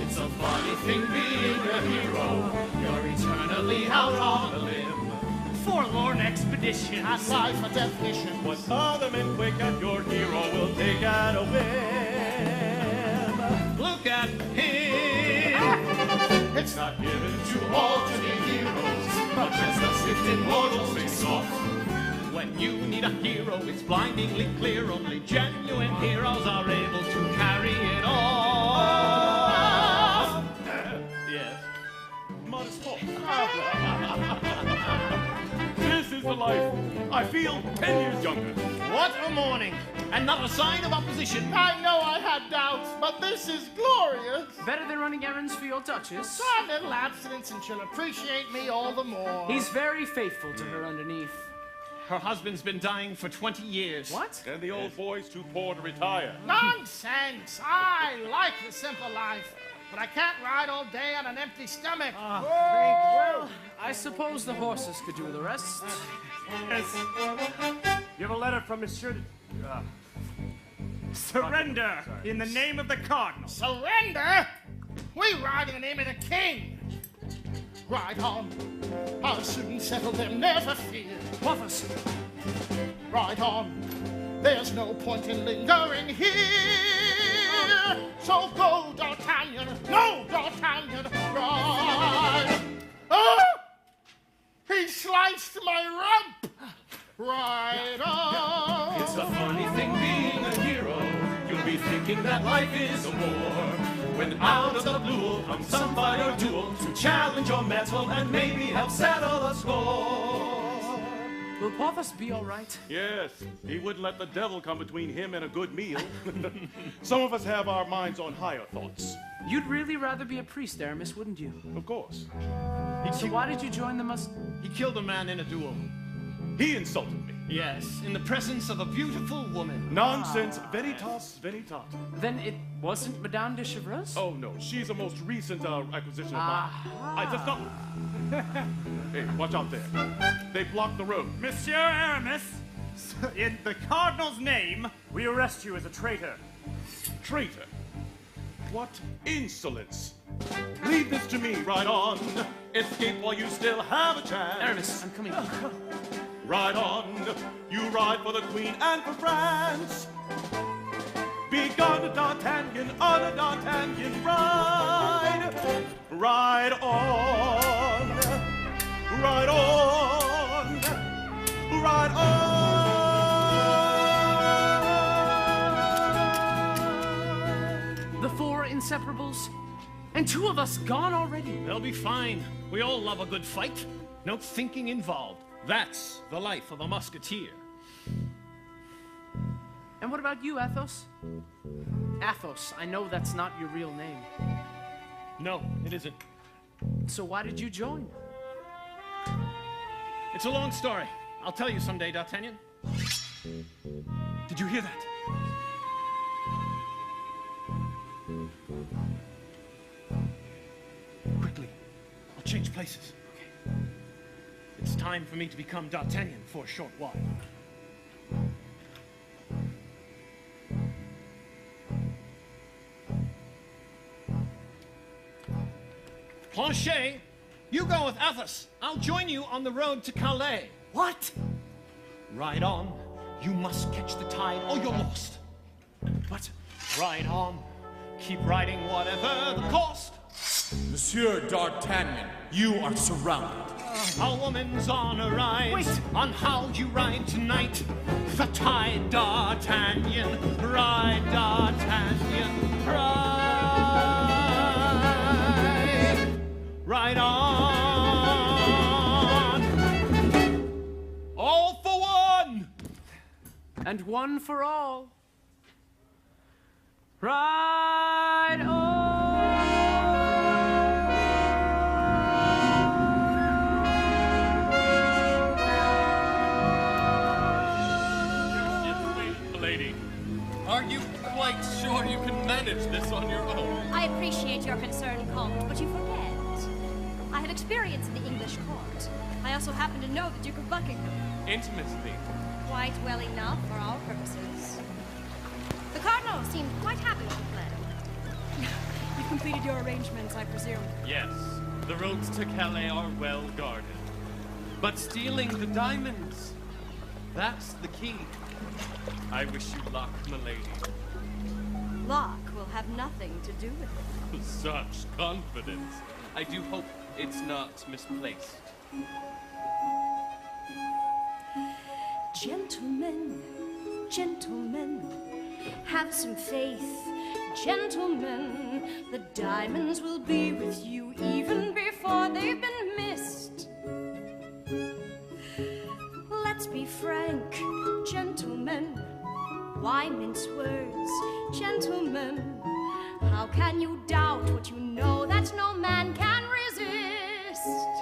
G: It's a funny thing being a hero. You're eternally out on a limb.
S: Forlorn expedition.
O: And life a death mission.
E: When other men quake at your hero, will take at a whim.
K: Look at him.
O: It's
G: Not given to all to be heroes, but just the swift immortals make soft.
K: When you need a hero, it's blindingly clear. Only genuine heroes are able to carry it off.
E: Yes. Modest talk. This is the life. I feel 10 years younger.
K: What a morning! And not a sign of opposition.
O: I know I had doubts, but this is glorious.
H: Better than running errands for your Duchess.
O: A little abstinence and she'll appreciate me all the more.
H: He's very faithful to her underneath.
K: Her husband's been dying for 20 years.
H: What?
E: And the old boy's too poor to retire.
O: Nonsense! I like the simple life, but I can't ride all day on an empty stomach.
H: Well, I suppose the horses could do the rest.
S: Yes. You have a letter from Monsieur. Surrender in the name of the Cardinal.
O: Surrender? We ride in the name of the king. Ride on. I'll soon settle them, never fear.
H: Porthos,
O: Right on. There's no point in lingering here. So go, D'Artagnan. No, D'Artagnan. Right. Oh! He sliced my rump. Right on.
G: It's a funny thing being a hero. You'll be thinking that life is a war. When out of the blue will come some fight or duel to challenge your mettle and maybe help settle a score.
H: Will Porthos be all right?
L: Yes, he wouldn't let the devil come between him and a good meal. Some of us have our minds on higher thoughts.
H: You'd really rather be a priest, Aramis, wouldn't you?
L: Of course.
H: So why did you join the
M: He killed a man in a duel.
L: He insulted me.
M: Yes, in the presence of a beautiful woman.
L: Nonsense. Veritas, veritas.
H: Then it wasn't Madame de Chevreuse?
L: Oh, no. She's a most recent acquisition of mine. I just don't... Hey, watch out there. They blocked the road.
T: Monsieur Aramis, in the Cardinal's name, we arrest you as a traitor.
L: Traitor? What insolence! Leave this to me, ride on. Escape while you still have a chance.
H: Aramis, I'm coming.
L: Ride on. You ride for the Queen and for France. Be gone, D'Artagnan, on a D'Artagnan ride. Ride on. Ride on. Ride on.
H: The four inseparables? And two of us gone already?
M: They'll be fine. We all love a good fight. No thinking involved. That's the life of a musketeer.
H: And what about you, Athos? Athos, I know that's not your real name.
M: No, it isn't.
H: So why did you join?
M: It's a long story. I'll tell you someday, D'Artagnan.
N: Did you hear that?
M: Quickly. I'll change places. Okay. It's time for me to become D'Artagnan for a short while. Planchet, you go with Athos. I'll join you on the road to Calais.
P: What?
M: Ride on. You must catch the tide or you're lost. But ride on. Keep riding whatever the cost.
I: Monsieur D'Artagnan, you are surrounded.
M: A woman's on a ride.
P: Wait.
M: On how you ride tonight. The tide, D'Artagnan. Ride, D'Artagnan. Ride. Ride on. All for one.
H: And one for all. Ride on.
I: Lady, are you quite sure you can manage this on your own?
J: I appreciate your concern, Comte, but you forget. I have experience in the English court. I also happen to know the Duke of Buckingham.
I: Intimately.
J: Quite well enough for our purposes. The Cardinal seemed quite happy with the plan. You've completed your arrangements, I presume.
I: Yes, the roads to Calais are well guarded. But stealing the diamonds, that's the key. I wish you luck, milady.
J: Luck will have nothing to do with it.
I: Such confidence. I do hope it's not misplaced.
J: Gentlemen, gentlemen, have some faith. Gentlemen, the diamonds will be with you even before they've been missed. Let's be frank, gentlemen. Why mince words, gentlemen? How can you doubt what you know that no man can resist?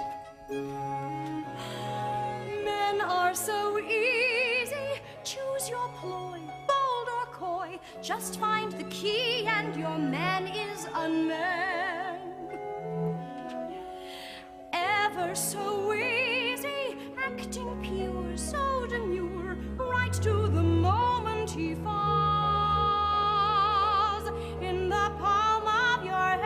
J: Men are so easy. Choose your ploy, bold or coy. Just find the key and your man is unmanned. Ever so easy, acting pure, so demure, right to the moment he falls in the palm of your hand.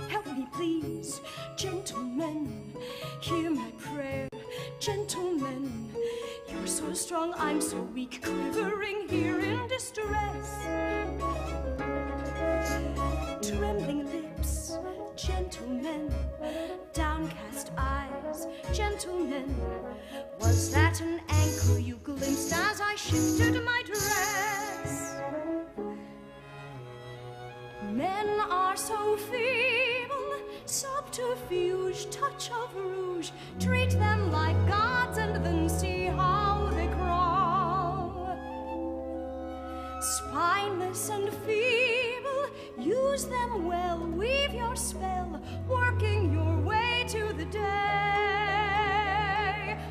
J: Help me, please, gentlemen, hear my prayer.
F: Gentlemen, you're so strong, I'm so weak, quivering here in distress. Trembling lips, gentlemen, downcast eyes, gentlemen, was that an ankle you glimpsed as I shifted my dress? Men are so feeble, subterfuge, touch of rouge, treat them like gods and then see how they crawl. Spineless and feeble, use them well, weave your spell, working your way to the day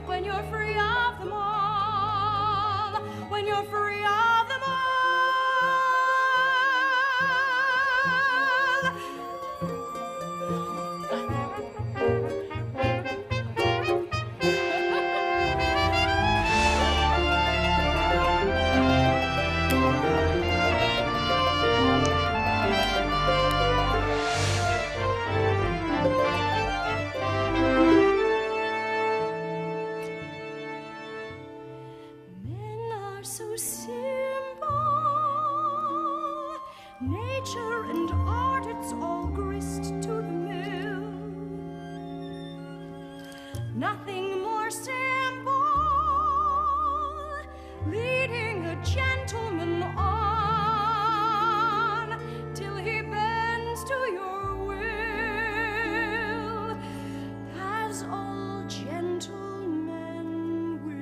F: when you're free of them all, when you're free of them all. So simple, nature and art, it's all grist to the mill. Nothing more simple, leading a gentleman on till he bends to your will, as all gentlemen will.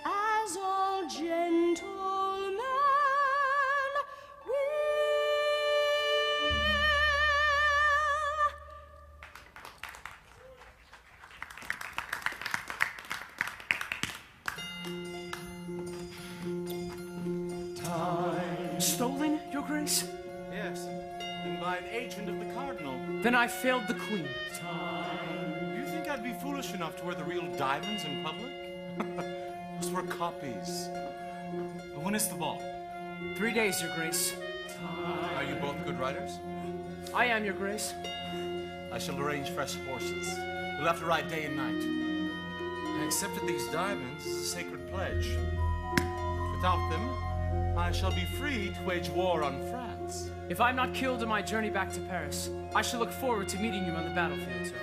F: As all gentlemen
H: Time. Stolen, Your Grace?
K: Yes, and by an agent of the Cardinal.
H: Then I failed the Queen.
K: You think I'd be foolish enough to wear the real diamonds in public? Those were copies. When is the ball?
H: 3 days, Your Grace.
K: Are you both good riders?
H: I am, Your Grace.
K: I shall arrange fresh horses. We'll have to ride day and night. I accepted these diamonds as a sacred pledge. Without them, I shall be free to wage war on France.
H: If I'm not killed on my journey back to Paris, I shall look forward to meeting you on the battlefield, sir.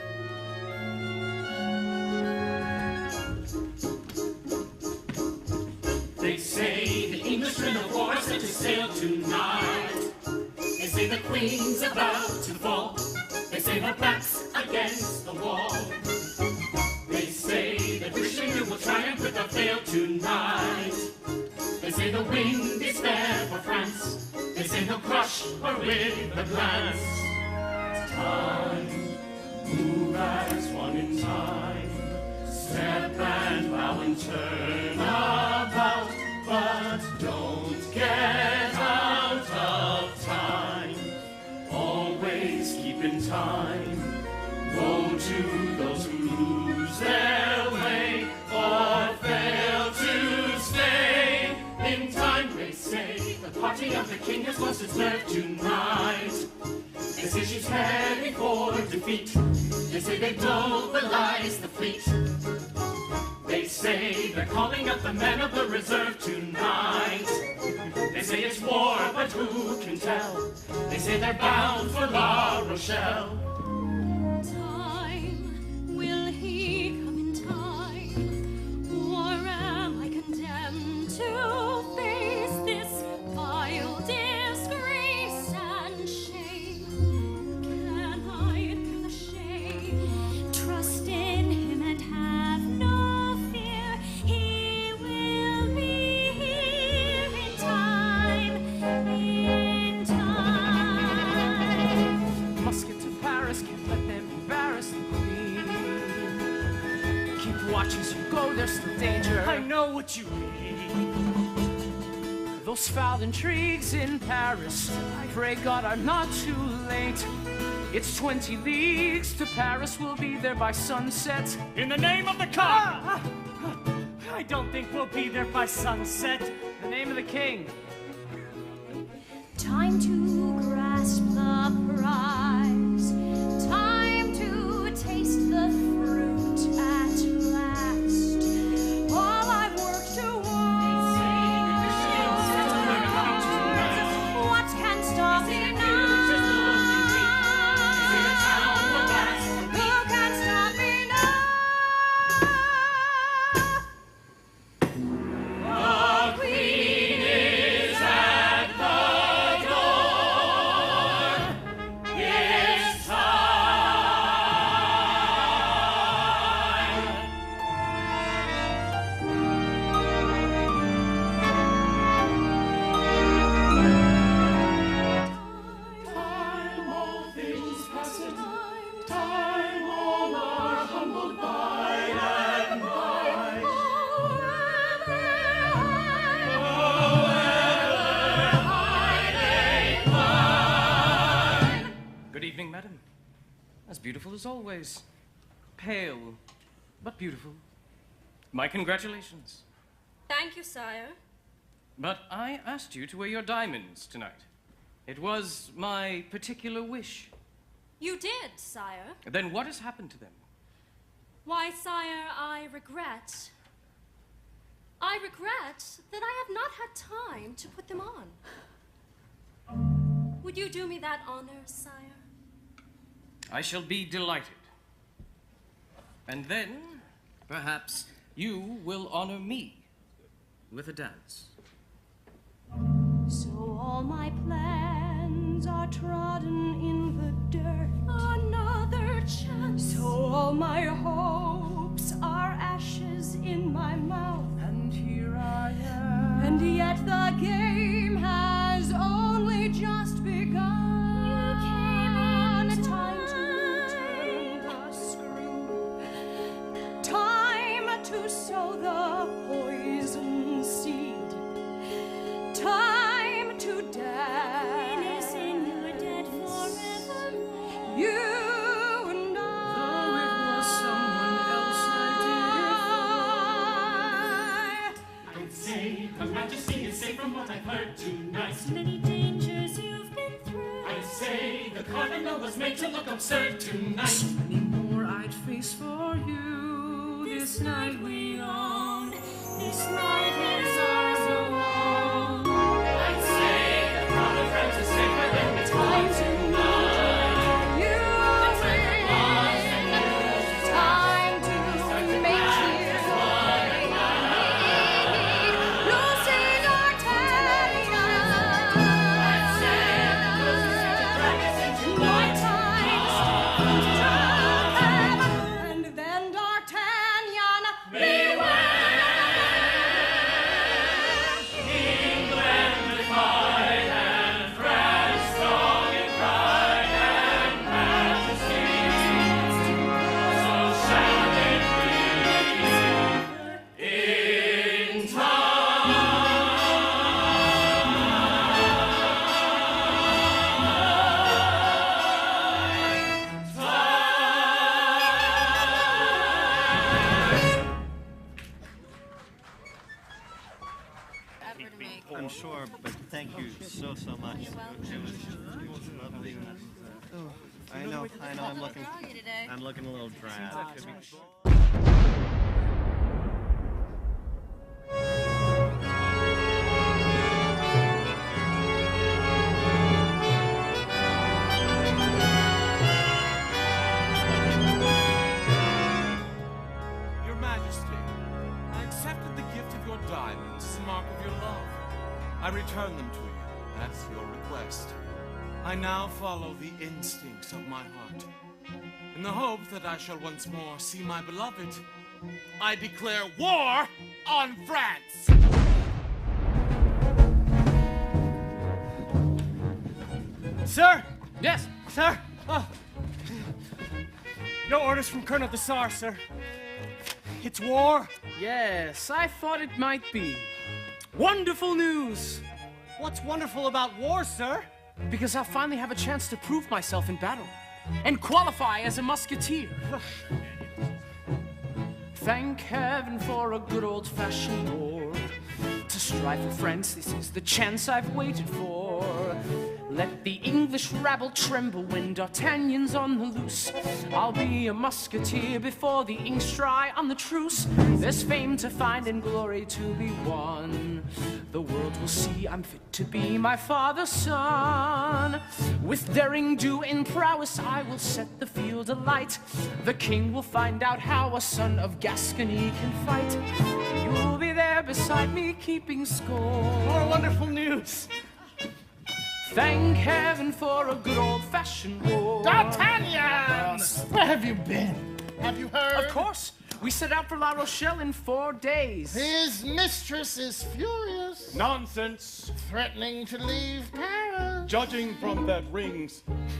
G: They say the Englishmen of war set to sail tonight. They say the Queen's about to fall. They say her back's against the wall. They say that Richelieu will triumph with a fail tonight. They say the wind is fair for France. They say he'll crush her with a glance. Time, move as one in time. Step and bow and turn about, but don't get out of time. Always keep in time. Woe to those who lose their way or fail to stay in time. They say the party of the king has lost its nerve tonight. They say she's heading for defeat. They say they've mobilized the fleet. They say they're calling up the men of the reserve tonight. They say it's war, but who can tell? They say they're bound for La Rochelle.
F: Time, will he come in time? Or am I condemned to face this vile disgrace and shame? Can I bear the shame? Trust in him and have no fear. He will be here in time. In time.
H: Must get to Paris, can't let them embarrass the Queen. Keep watch as you go, there's still danger.
P: I know what you mean.
H: Those foul intrigues in Paris, pray God I'm not too late. It's 20 leagues to Paris, we'll be there by sunset.
P: In the name of the car! I don't think we'll be there by sunset.
H: In the name of the king.
F: Time to grasp the the prize. Time to taste the fruit at last. All I've worked towards. What can stop me now? Who can stop me now? The Queen is at the door. It's
G: Time, all things passing. Time, all are humbled by and by.
H: Good evening, madam. As beautiful as always. Pale, but beautiful. My congratulations.
Q: Thank you, sire.
H: But I asked you to wear your diamonds tonight. It was my particular wish.
Q: You did, sire.
H: Then what has happened to them?
Q: Why, sire, I regret that I have not had time to put them on. Would you do me that honor, sire?
H: I shall be delighted. And then, perhaps, you will honor me with a dance.
F: So all my plans are trodden in the dirt. Another chance. So all my hopes are ashes in my mouth.
D: And here I am.
F: And yet the game has only just begun. You came on time to turn the screw. Time to sow the poison seed. Time to dance. And you're dead forever. You and I.
D: Though it was someone else I
G: I'd say Her Majesty is safe from what I've heard tonight.
F: Many dangers you've been through.
G: I'd say the Cardinal was made to look absurd tonight.
D: Many more I'd face for you. This night we own.
F: This night is ours alone.
G: I'd say the crown of France is safer than its time tonight.
F: You win. Time to make cheers wide. Lucy D'Artagnan.
G: I'd say the roses and the dragons into
F: More
G: light.
F: times and then D'Artagnan.
G: Beware! England fight and France strong in pride and majesty. So shall it be in
U: I'm sure, but thank you so much. It was lovely. Oh, I know. I'm looking a little drab.
V: Your Majesty, I accepted the gift of your diamonds as a mark of your love. I return them to you, at your request. I now follow the instincts of my heart. In the hope that I shall once more see my beloved, I declare war on France!
P: Sir!
H: Yes?
P: Sir! Oh. Your orders from Colonel Dessart, sir. It's war.
H: Yes, I thought it might be. Wonderful news!
P: What's wonderful about war, sir?
H: Because I'll finally have a chance to prove myself in battle and qualify as a musketeer. Thank heaven for a good old-fashioned war. To strive for France, this is the chance I've waited for. Let the English rabble tremble when D'Artagnan's on the loose. I'll be a musketeer before the ink's dry on the truce. There's fame to find and glory to be won. The world will see I'm fit to be my father's son. With daring do and prowess I will set the field alight. The king will find out how a son of Gascony can fight. You'll be there beside me keeping score.
O: More wonderful news.
H: Thank heaven for a good old-fashioned war.
O: D'Artagnan! Where have you been? Have you heard?
H: Of course. We set out for La Rochelle in 4 days.
O: His mistress is furious.
L: Nonsense.
O: Threatening to leave Paris.
L: Judging from that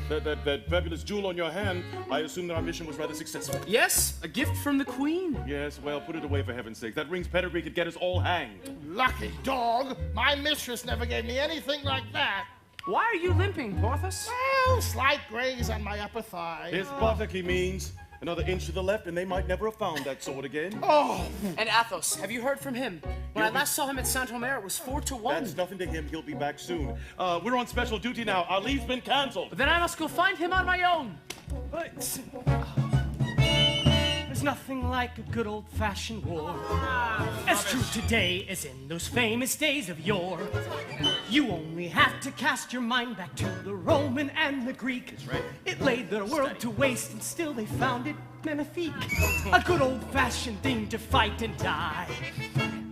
L: that fabulous jewel on your hand, I assume that our mission was rather successful.
H: Yes, a gift from the Queen.
L: Yes, well, put it away for heaven's sake. That ring's pedigree could get us all hanged.
O: Lucky dog. My mistress never gave me anything like that.
H: Why are you limping, Porthos?
O: Well, slight graze on my upper thigh.
L: His buttock, he means. Another inch to the left, and they might never have found that sword again.
O: Oh!
H: And Athos, have you heard from him? When I last saw him at Saint-Omer, it was 4-1.
L: That's nothing to him. He'll be back soon. We're on special duty now. Our leave's been canceled.
H: Then I must go find him on my own.
P: But there's nothing like a good old-fashioned war. As true today as in those famous days of yore. You only have to cast your mind back to the Roman and the Greek.
L: That's right.
P: It laid their world to waste and still they found it magnifique. A good old-fashioned thing to fight and die.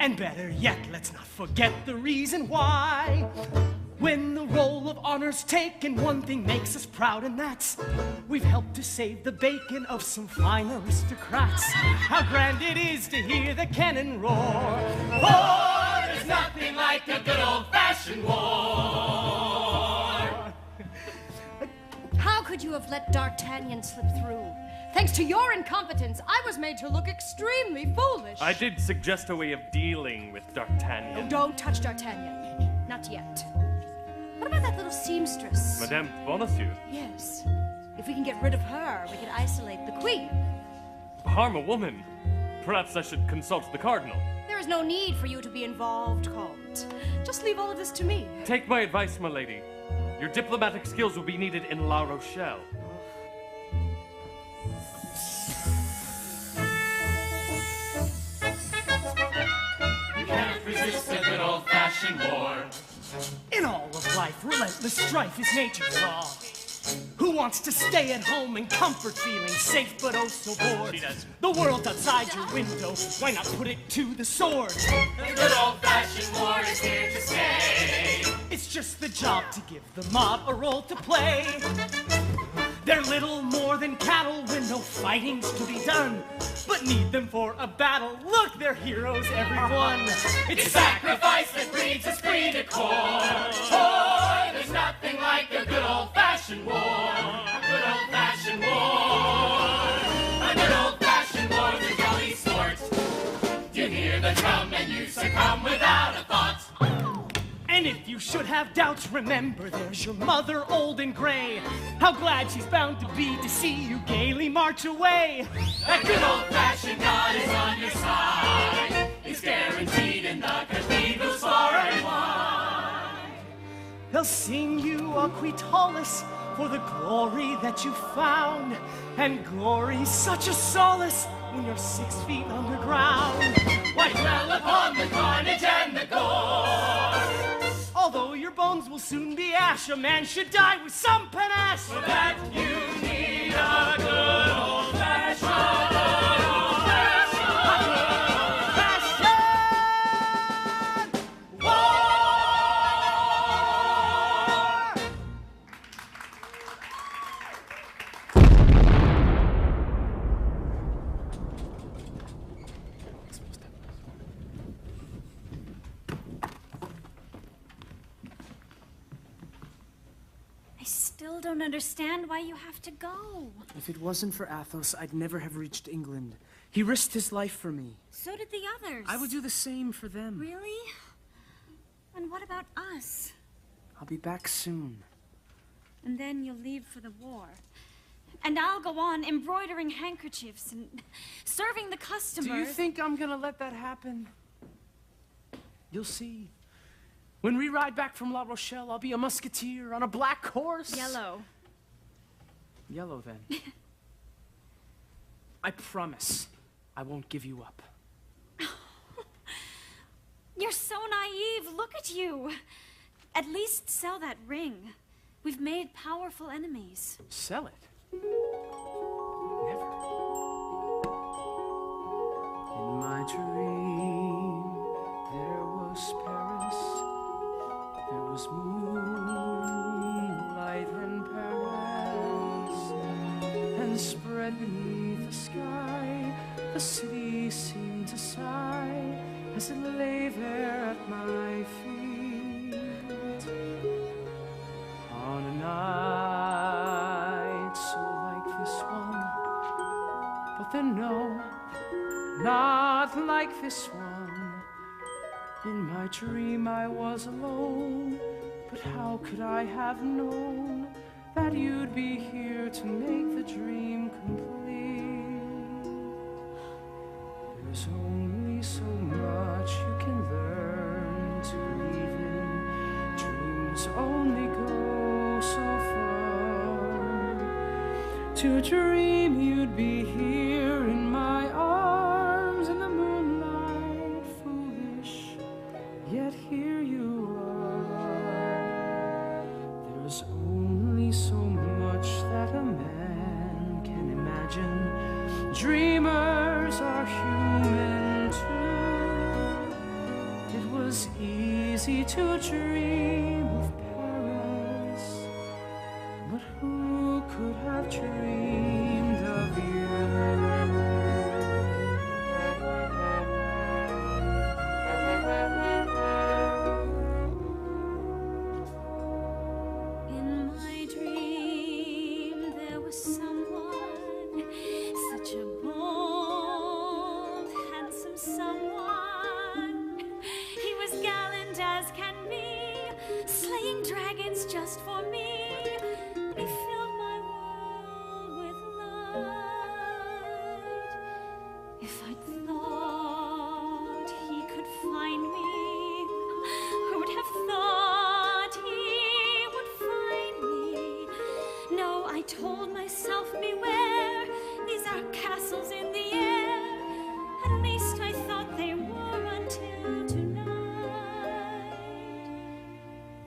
P: And better yet, let's not forget the reason why. When the roll of honor's taken, one thing makes us proud, and that's we've helped to save the bacon of some fine aristocrats. How grand it is to hear the cannon roar.
G: Oh, there's nothing like a good old-fashioned war.
J: How could you have let D'Artagnan slip through? Thanks to your incompetence, I was made to look extremely foolish.
I: I did suggest a way of dealing with D'Artagnan.
J: Oh, don't touch D'Artagnan. Not yet. What about that little seamstress?
I: Madame Bonacieux.
J: Yes. If we can get rid of her, we can isolate the Queen.
I: Harm a woman. Perhaps I should consult the Cardinal.
J: There is no need for you to be involved, Comte. Just leave all of this to me.
I: Take my advice, my lady. Your diplomatic skills will be needed in La Rochelle.
G: You can't resist a good old-fashioned war.
P: In all of life, relentless strife is nature's law. Who wants to stay at home in comfort, feeling safe but oh so bored? The world's outside your window, why not put it to the sword?
G: The good old-fashioned war is here to stay.
P: It's just the job to give the mob a role to play. They're little more than cattle when no fighting's to be done, but need them for a battle. Look, they're heroes, everyone.
G: It's sacrifice that breeds esprit de corps. Oh, there's nothing like a good old-fashioned war. A good old-fashioned war. A good old-fashioned war's a jolly sport. You hear the drum and you succumb without a thought.
P: And if you should have doubts, remember there's your mother old and gray. How glad she's bound to be to see you gaily march away.
G: That good old-fashioned God is on your side. It's guaranteed in the cathedrals far and wide.
P: They'll sing you a quitolis for the glory that you found. And glory's such a solace when you're 6 feet underground.
G: Why dwell upon the carnage and the gore?
P: Although your bones will soon be ash, a man should die with some panache.
G: For that you need a good old-fashioned
J: I don't understand why you have to go.
H: If it wasn't for Athos, I'd never have reached England. He risked his life for me.
J: So did the others.
H: I would do the same for them.
J: Really? And what about us?
H: I'll be back soon.
J: And then you'll leave for the war. And I'll go on embroidering handkerchiefs and serving the customers.
H: Do you think I'm gonna let that happen? You'll see. When we ride back from La Rochelle, I'll be a musketeer on a black horse.
J: Yellow.
H: Yellow, then. I promise I won't give you up.
J: You're so naive. Look at you. At least sell that ring. We've made powerful enemies.
H: Sell it? In my dream, there was Paris, there was moonlight in Paris, and spread beneath the sky, the city seemed to sigh as it lay there at my feet. On a night so like this one, but then no, not like this one. In my dream I was alone, but how could I have known that you'd be here to make the dream complete? There's only so much you can learn to believe in. Dreams only go so far. To dream you'd be here in my arms in the moonlight, foolish, yet here you are. There's only so much that a man can imagine. Dreamers are human too. It was easy to dream of Paris, but who could have dreamed of you?
F: In my dream, there was someone, such a bold, handsome someone. He was gallant as can be, slaying dragons just for me. He filled my world with light. If I'd thought he could find me, who'd have thought he would find me? No, I told myself, beware, these are castles in the air. At least I thought they were until tonight.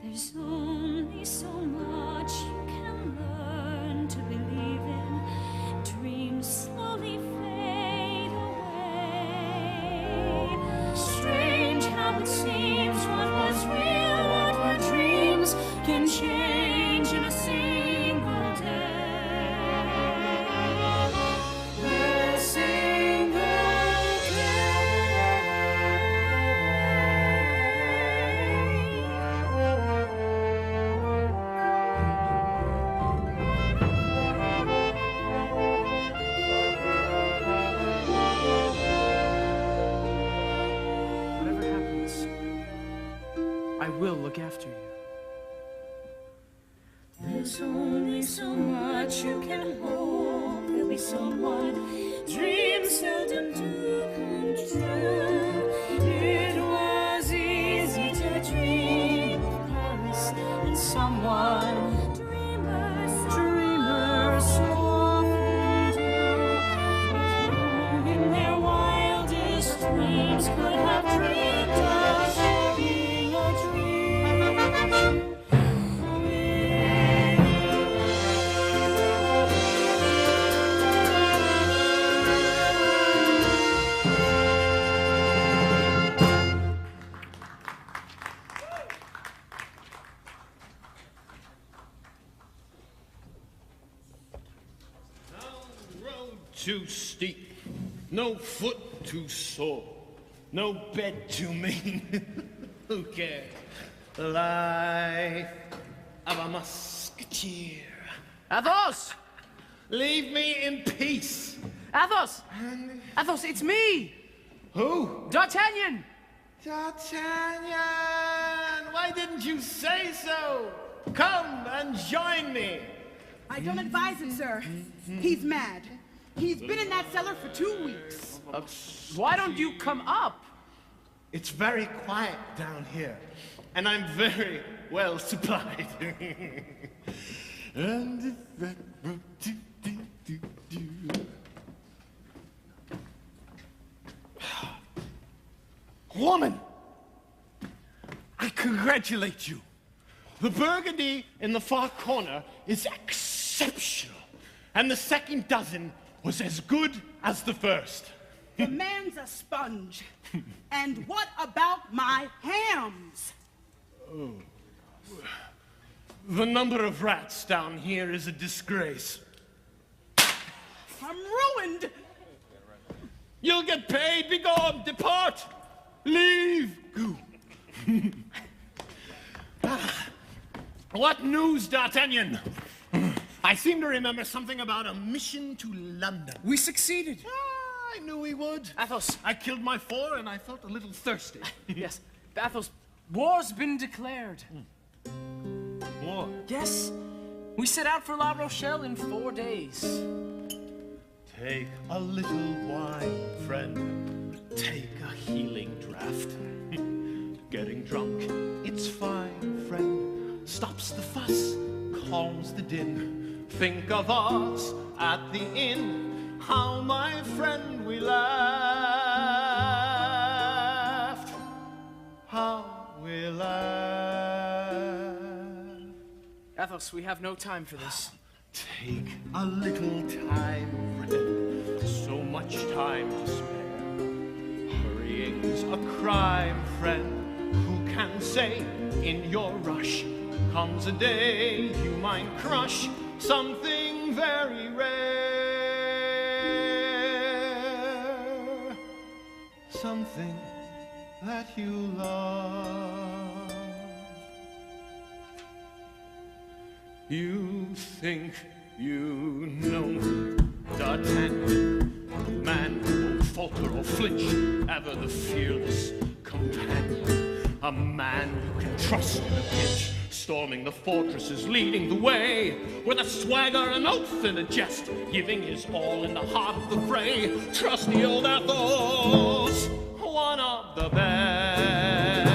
F: There's only so much you can learn to believe in. Dreams slowly fade away. Strange how it seems what was real, what were dreams, can change in a single day. A single
H: Whatever happens, I will look after you.
F: There's only so much you can hope. There'll be someone dreams seldom do come true. It was easy to dream of Paris and someone dreamers so often do. If in their wildest dreams could have dreamed of being a dream.
M: Too steep, no foot too sore, no bed too mean. Who cares? The life of a musketeer.
H: Athos!
M: Leave me in peace.
H: Athos! Athos, it's me!
M: Who?
H: D'Artagnan!
M: D'Artagnan! Why didn't you say so? Come and join me.
A: I don't advise it, sir. He's mad. He's been in that cellar for 2 weeks.
H: Why don't you come up?
K: It's very quiet down here, and I'm very well supplied. Woman, I congratulate you. The burgundy in the far corner is exceptional, and the second dozen was as good as the first.
A: The man's a sponge. And what about my hams?
K: Oh. The number of rats down here is a disgrace.
A: I'm ruined.
K: You'll get paid. Be gone. Depart. Leave. Go. What news, D'Artagnan? I seem to remember something about a mission to London.
H: We succeeded.
K: I knew we would.
H: Athos.
K: I killed my 4 and I felt a little thirsty.
H: Yes. Athos, war's been declared.
K: War?
H: Yes. We set out for La Rochelle in 4 days.
K: Take a little wine, friend. Take a healing draught. Getting drunk, it's fine, friend. Stops the fuss, calms the din. Think of us at the inn. How, my friend, we laughed. How we laughed.
H: Athos, we have no time for this.
K: Take a little time, friend. So much time to spare. Hurrying's a crime, friend. Who can say in your rush comes a day you might crush something very rare, something that you love. You think you know D'Artagnan, a man who won't falter or flinch, ever the fearless companion. A man you can trust in a pinch, storming the fortresses, leading the way, with a swagger, an oath, and a jest, giving his all in the heart of the fray. Trusty old Athos, one of the best.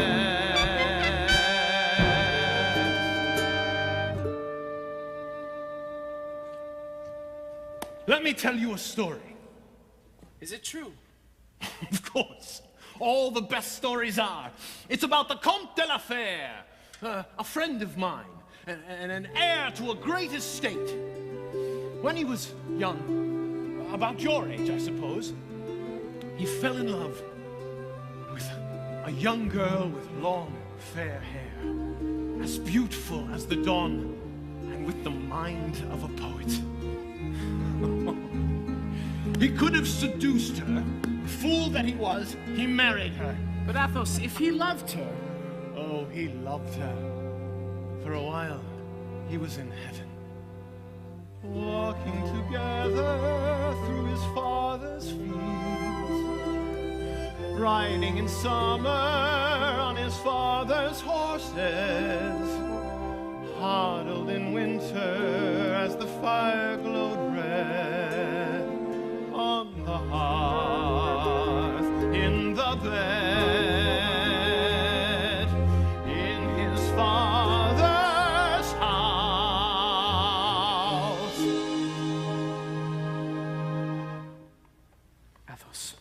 K: Let me tell you a story.
H: Is it true?
K: Of course. All the best stories are. It's about the Comte de la Fère, a friend of mine, and an heir to a great estate. When he was young, about your age, I suppose, he fell in love with a young girl with long, fair hair, as beautiful as the dawn, and with the mind of a poet. He could have seduced her. Fool that he was, he married her.
H: But Athos, if he loved her...
K: Oh, he loved her. For a while, he was in heaven. Walking together through his father's fields, riding in summer on his father's horses, huddled in winter as the fire glowed red on the hearth, in the bed, in his father's house.
H: Athos.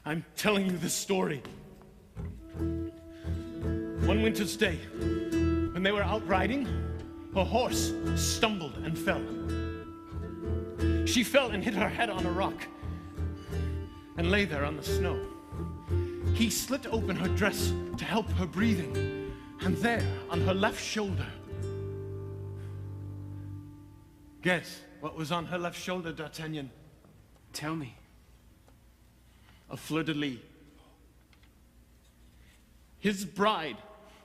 K: I'm telling you this story. One winter's day, when they were out riding, a horse stumbled and fell. She fell and hit her head on a rock and lay there on the snow. He slit open her dress to help her breathing, and there on her left shoulder. Guess what was on her left shoulder, D'Artagnan?
H: Tell me.
K: A fleur-de-lis. His bride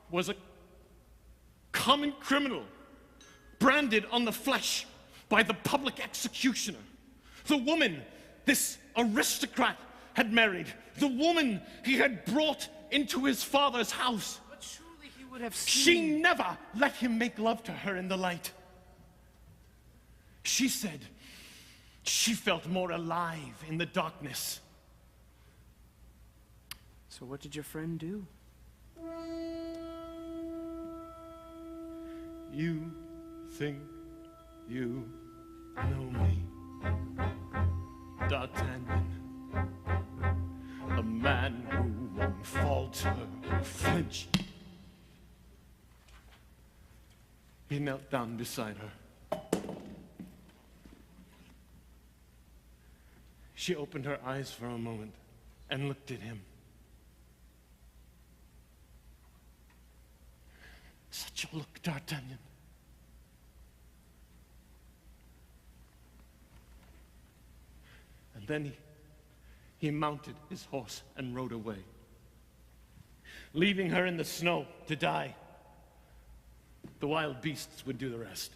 K: was a common criminal, branded on the flesh by the public executioner. The woman this aristocrat had married, the woman he had brought into his father's house.
H: But surely he would have seen...
K: She never let him make love to her in the light. She said she felt more alive in the darkness.
H: So So what did your friend do?
L: You think you know me, D'Artagnan, a man who won't falter or flinch. He knelt down beside her. She opened her eyes for a moment and looked at him. Such a look, D'Artagnan. And then he mounted his horse and rode away, leaving her in the snow to die. The wild beasts would do the rest.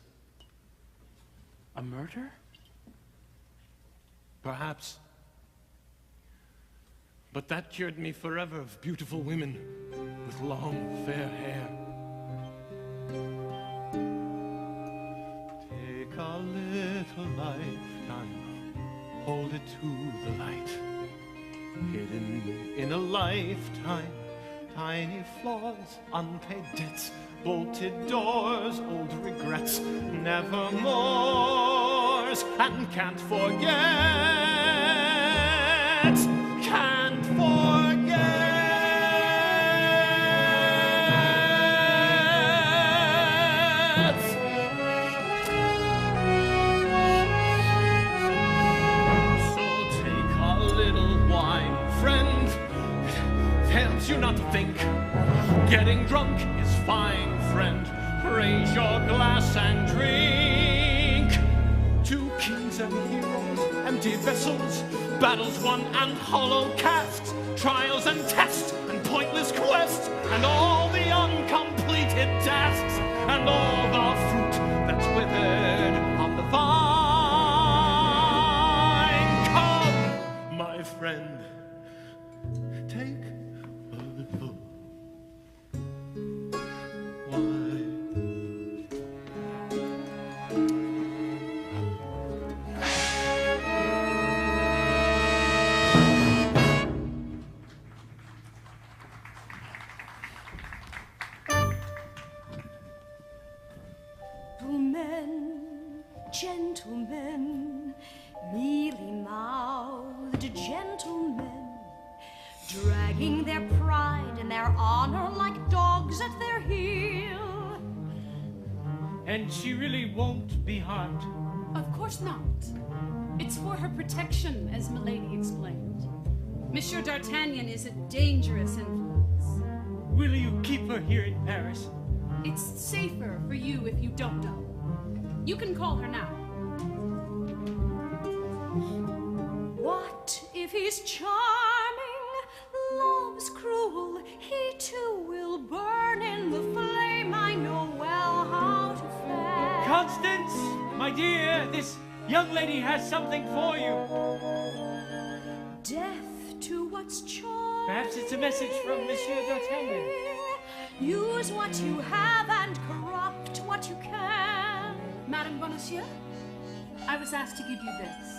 H: A murder?
L: Perhaps. But that cured me forever of beautiful women with long, fair hair. Take a little lifetime, hold it to the light. Hidden in a lifetime, tiny flaws, unpaid debts, bolted doors, old regrets, nevermores, and can't forget, can't forget. So take a little wine, friend, it helps you not to think. Getting drunk is fine, friend. Raise your glass and drink. To kings and heroes, empty vessels, battles won and hollow casks, trials and tests and pointless quests, and all the uncompleted tasks, and all the fruit that's withered on the vine. Come, my friend, take a little
J: Gentlemen, mealy-mouthed gentlemen, dragging their pride and their honor like dogs at their heel.
P: And she really won't be harmed.
R: Of course not. It's for her protection, as Milady explained. Monsieur D'Artagnan is a dangerous influence.
P: Will you keep her here in Paris?
R: It's safer for you if you don't know. You can call her now.
J: What if he's charming, love's cruel? He too will burn in the flame. I know well how to fare.
P: Constance, my dear, this young lady has something for you.
J: Death to what's charming.
P: Perhaps it's a message from Monsieur D'Artagnan.
J: Use what you have and corrupt what you can.
R: Madame Bonacieux, I was asked to give you this.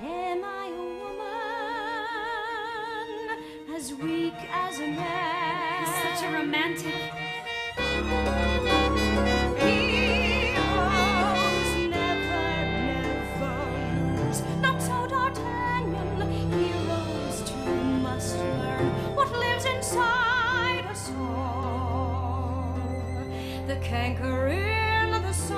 J: Am I a woman as weak as a man?
R: He's such a romantic.
J: Heroes never, never lose. Not so D'Artagnan. Heroes too must learn what lives inside us all. The canker in the soul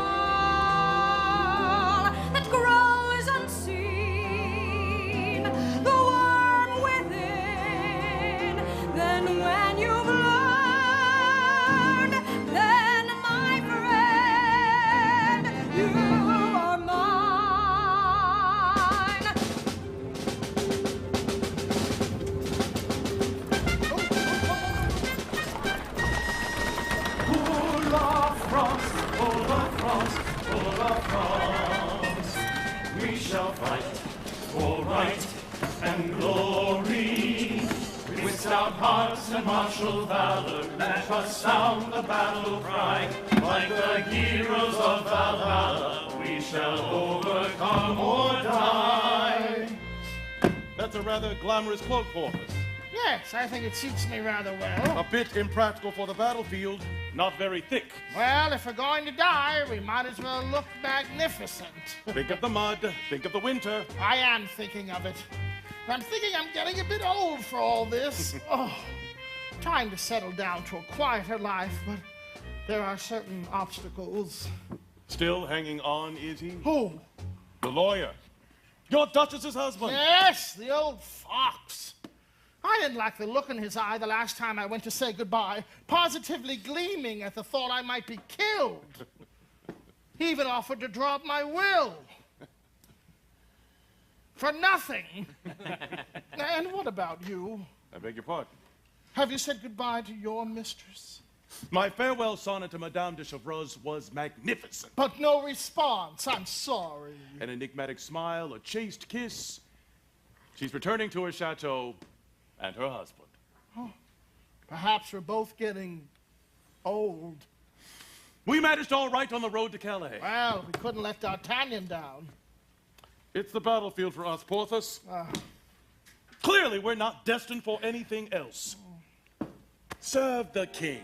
J: that grows unseen, the worm within. Then when you've learned, then my friend, you are mine.
G: Full of frost, full of frost, full of frost. We shall fight for right and glory. With stout hearts and martial valor, let us sound the battle cry. Like the heroes of Valhalla, we shall overcome or die.
K: That's a rather glamorous cloak for us.
O: Yes, I think it suits me rather well.
K: A bit impractical for the battlefield, not very thick.
O: Well, if we're going to die, we might as well look magnificent.
K: Think of the mud, think of the winter.
O: I am thinking of it. I'm thinking I'm getting a bit old for all this. Trying to settle down to a quieter life, but there are certain obstacles.
K: Still hanging on, is he?
O: Who?
K: The lawyer. Your Duchess's husband.
O: Yes, the old fox. I didn't like the look in his eye the last time I went to say goodbye, positively gleaming at the thought I might be killed. He even offered to drop my will. For nothing. And what about you?
K: I beg your pardon.
O: Have you said goodbye to your mistress?
K: My farewell sonnet to Madame de Chevreuse was magnificent.
O: But no response. I'm sorry.
K: An enigmatic smile, a chaste kiss. She's returning to her chateau and her husband.
O: Oh, perhaps we're both getting old.
K: We managed all right on the road to Calais.
O: Well, we couldn't let D'Artagnan down.
K: It's the battlefield for us, Porthos. Clearly, we're not destined for anything else. Serve the king.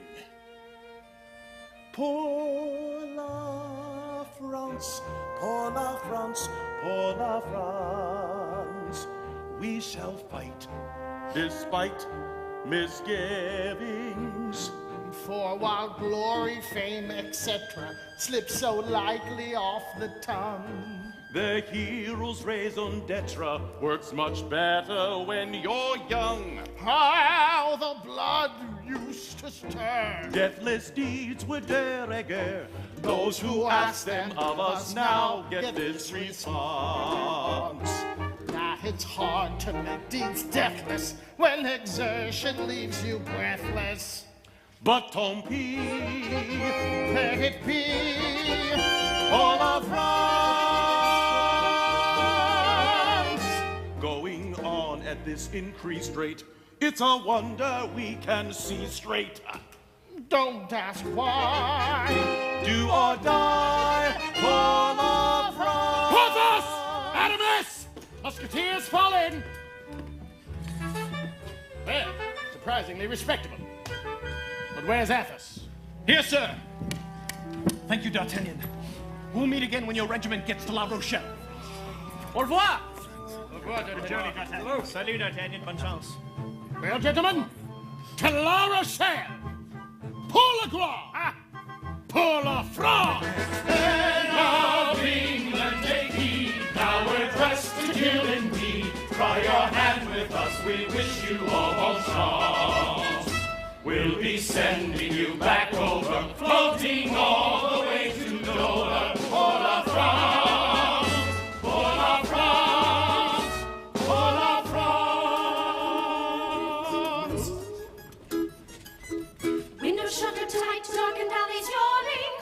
K: Pour la France, pour la France, pour la France. We shall fight, despite misgivings.
O: For while glory, fame, etc. slip so lightly off the tongue,
K: the hero's raison d'etre works much better when you're young.
O: How the blood used to stir.
K: Deathless deeds were de rigueur. Those who ask them of us now get this response.
O: Now it's hard to make deeds deathless when exertion leaves you breathless.
K: But tant pis,
O: let it be.
K: All of France. Going on at this increased rate, it's a wonder we can see straight.
O: Don't ask why.
K: Do or die, all of France.
E: Porthos! Aramis! Musketeers, fall in! Well, surprisingly respectable. But where's Athos?
T: Here, sir. Thank you, D'Artagnan. We'll meet again when your regiment gets to La Rochelle.
P: Au revoir!
T: Au revoir, D'Artagnan. Hello. Salut, D'Artagnan. Bonne chance.
E: Well, gentlemen, to La Rochelle! Pour la gloire! Pour la France!
G: Men of England, take heed. Now we're dressed to kill indeed. Try your hand with us, we wish you all bon chance. We'll be sending you back over, floating all the way to Dover. Pour la France! Pour la France! Pour la France!
F: Windows shuttered tight, darkened alleys yawning.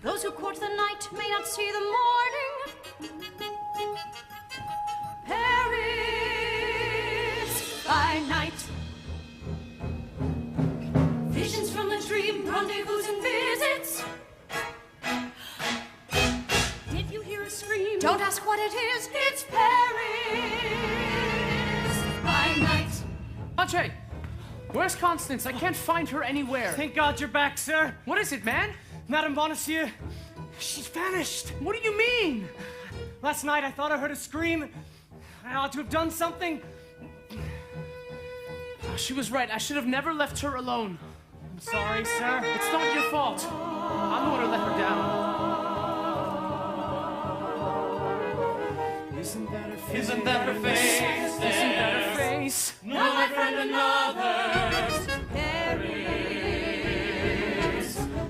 F: Those who court the night may not see the morning. Paris by night. Visions from the dream, rendezvous and visits. Did you hear a scream? Don't ask what it is, it's Paris by night.
H: Andre, where's Constance? I can't find her anywhere.
P: Thank God you're back, sir.
H: What is it, man?
P: Madame Bonacieux, she's vanished.
H: What do you mean?
P: Last night I thought I heard a scream. I ought to have done something.
H: She was right. I should have never left her alone.
P: I'm sorry, sir.
H: It's not your fault. I'm the one who let her down. Isn't that her face?
G: Isn't that her face?
H: Isn't that her face?
G: No, my friend, another's. Paris,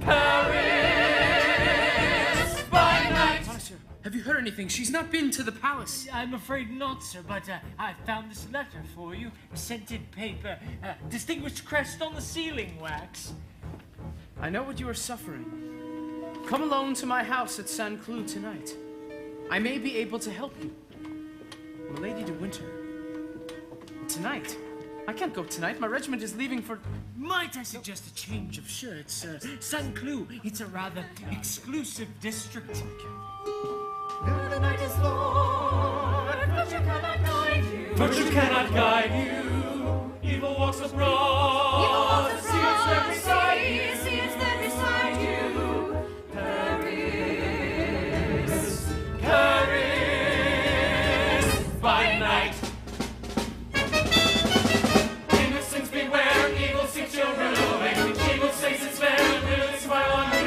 G: Paris by night.
H: Monsieur, have you heard anything? She's not been to the palace.
B: I'm afraid not, sir, but I found this letter for you. Scented paper, distinguished crest on the sealing wax.
H: I know what you are suffering. Come alone to my house at Saint Cloud tonight. I may be able to help you. Milady de Winter. Tonight? I can't go tonight. My regiment is leaving for...
B: Might I suggest a change of shirts? Saint Cloud, it's a rather exclusive district.
G: The night is Lord. Virtue cannot guide you. Evil walks abroad. See it's there beside you. See it's there beside you. Paris, Paris by night. Innocents beware, evil seeks your ruin. Evil says it's fair and will smile on you.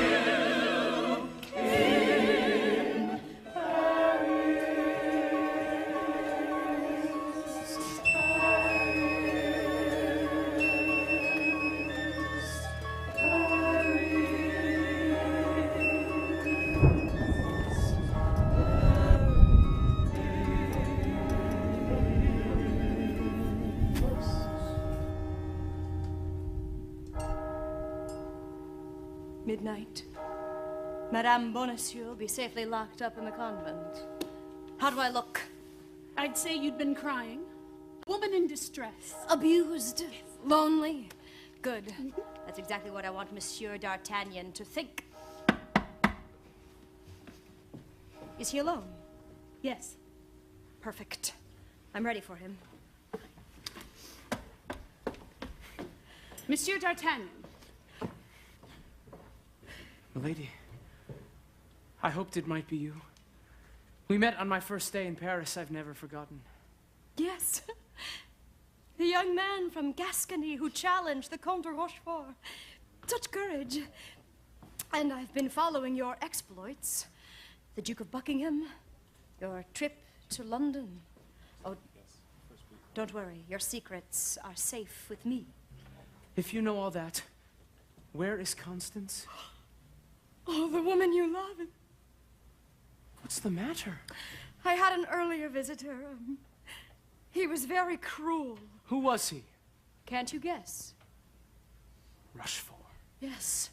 J: Midnight. Madame Bonacieux will be safely locked up in the convent. How do I look?
R: I'd say you'd been crying. A woman in distress.
J: Abused. Lonely. Good. That's exactly what I want Monsieur D'Artagnan to think. Is he alone?
R: Yes.
J: Perfect. I'm ready for him.
R: Monsieur D'Artagnan.
H: Milady, I hoped it might be you. We met on my first day in Paris. I've never forgotten.
J: Yes. The young man from Gascony who challenged the Comte de Rochefort. Such courage. And I've been following your exploits. The Duke of Buckingham, your trip to London. Oh, don't worry. Your secrets are safe with me.
H: If you know all that, where is Constance?
J: Oh, the woman you love.
H: What's the matter?
J: I had an earlier visitor. He was very cruel.
H: Who was he?
J: Can't you guess?
H: Rochefort.
J: Yes.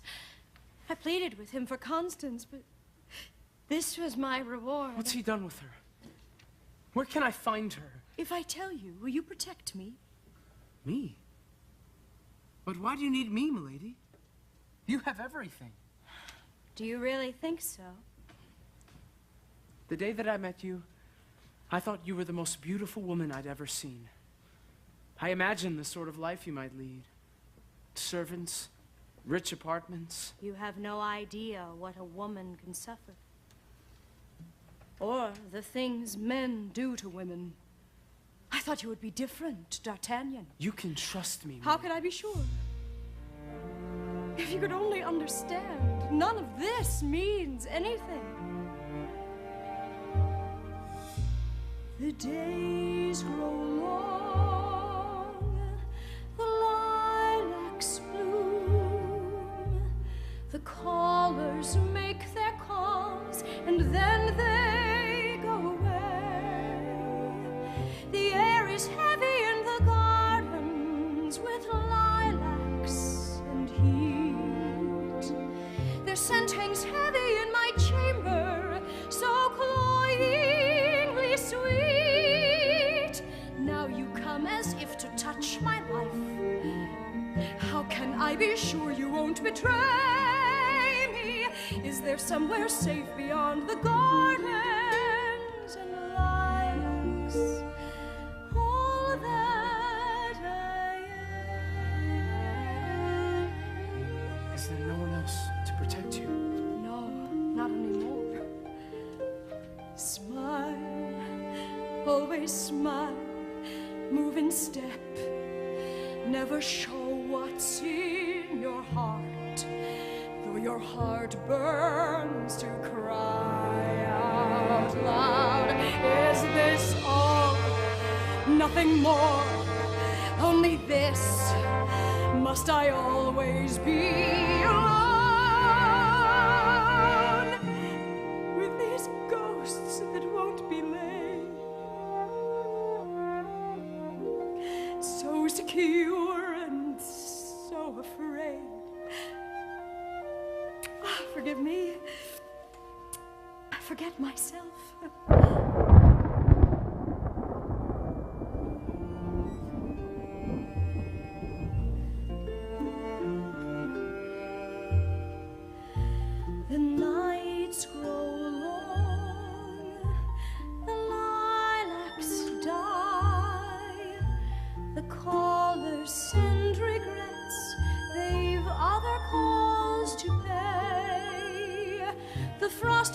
J: I pleaded with him for Constance, but this was my reward.
H: What's he done with her? Where can I find her?
J: If I tell you, will you protect me?
H: Me? But why do you need me, milady? You have everything.
J: Do you really think so?
H: The day that I met you, I thought you were the most beautiful woman I'd ever seen. I imagined the sort of life you might lead. Servants, rich apartments.
J: You have no idea what a woman can suffer. Or the things men do to women. I thought you would be different, D'Artagnan.
H: You can trust me.
J: How can I be sure? If you could only understand, none of this means anything. The days grow long, the lilacs bloom, the callers make their calls, and then they go away. The air is heavy in the gardens with lilacs and heat. Their scent hangs heavy in my chamber, so cloyingly sweet. Now you come as if to touch my life. How can I be sure you won't betray me? Is there somewhere safe beyond the gardens and lilacs? All that I am.
H: Is there no one else to protect you?
J: No, not anymore. Smile, always smile, move in step. Never show what's in your heart, though your heart burns to cry out loud. Is this all? Nothing more, only this. Must I always be alone with these ghosts that won't be laid? So secure and so afraid. Forgive me. I forget myself. The nights grow long, the lilacs die.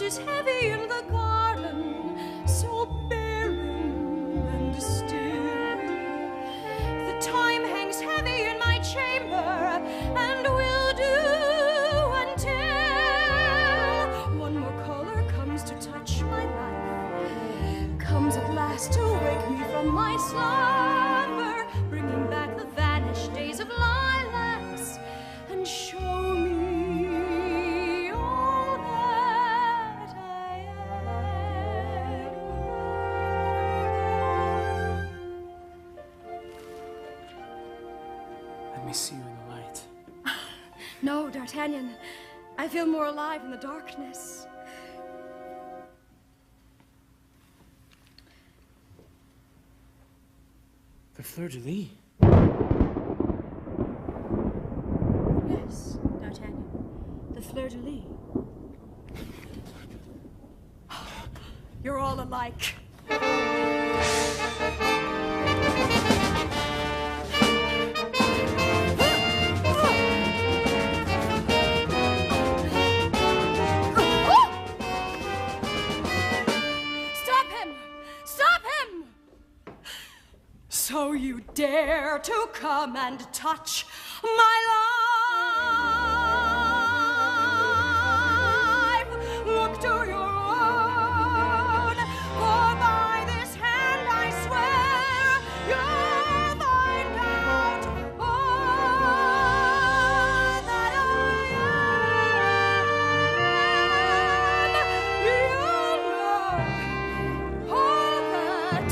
F: frost is heavy in the garden, so barren and still. The time hangs heavy in my chamber, and will do until one more caller comes to touch my life, comes at last to wake me from my slumber, bringing back the vanished days of lilacs, and show me all that I am.
H: Let me see you in the light.
J: No, D'Artagnan. I feel more alive in the darkness.
H: The fleur-de-lis.
J: Yes, D'Artagnan. The fleur-de-lis. You're all alike. So you dare to come and touch my life? Look to your own, for by this hand I swear you'll find out all that I am. You'll know all that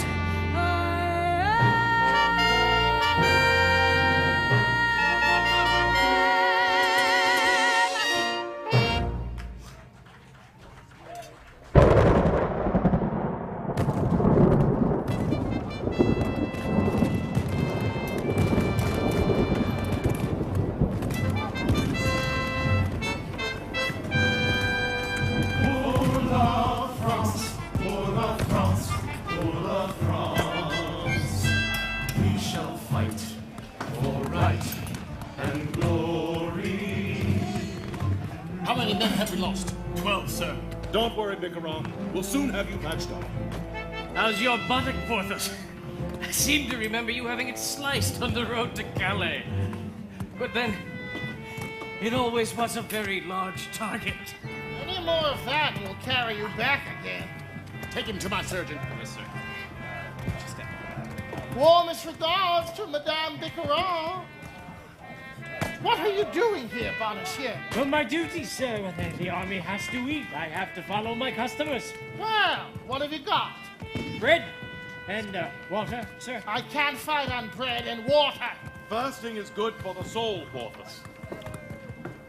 T: How many men have we lost? 12, sir. Don't worry, Bicaron. We'll soon have you patched up.
B: How's your buttock, Porthos? I seem to remember you having it sliced on the road to Calais. But then, it always was a very large target.
O: Any more of that will carry you back again.
E: Take him to my surgeon.
T: Yes, sir.
O: Warmest regards to Madame Bicaron. What are you doing here, Bonacieux?
B: Well, my duty, sir. The army has to eat. I have to follow my customers.
O: Well, what have you got?
B: Bread and water, sir.
O: I can't fight on bread and water.
T: Fasting is good for the soul, Porthos.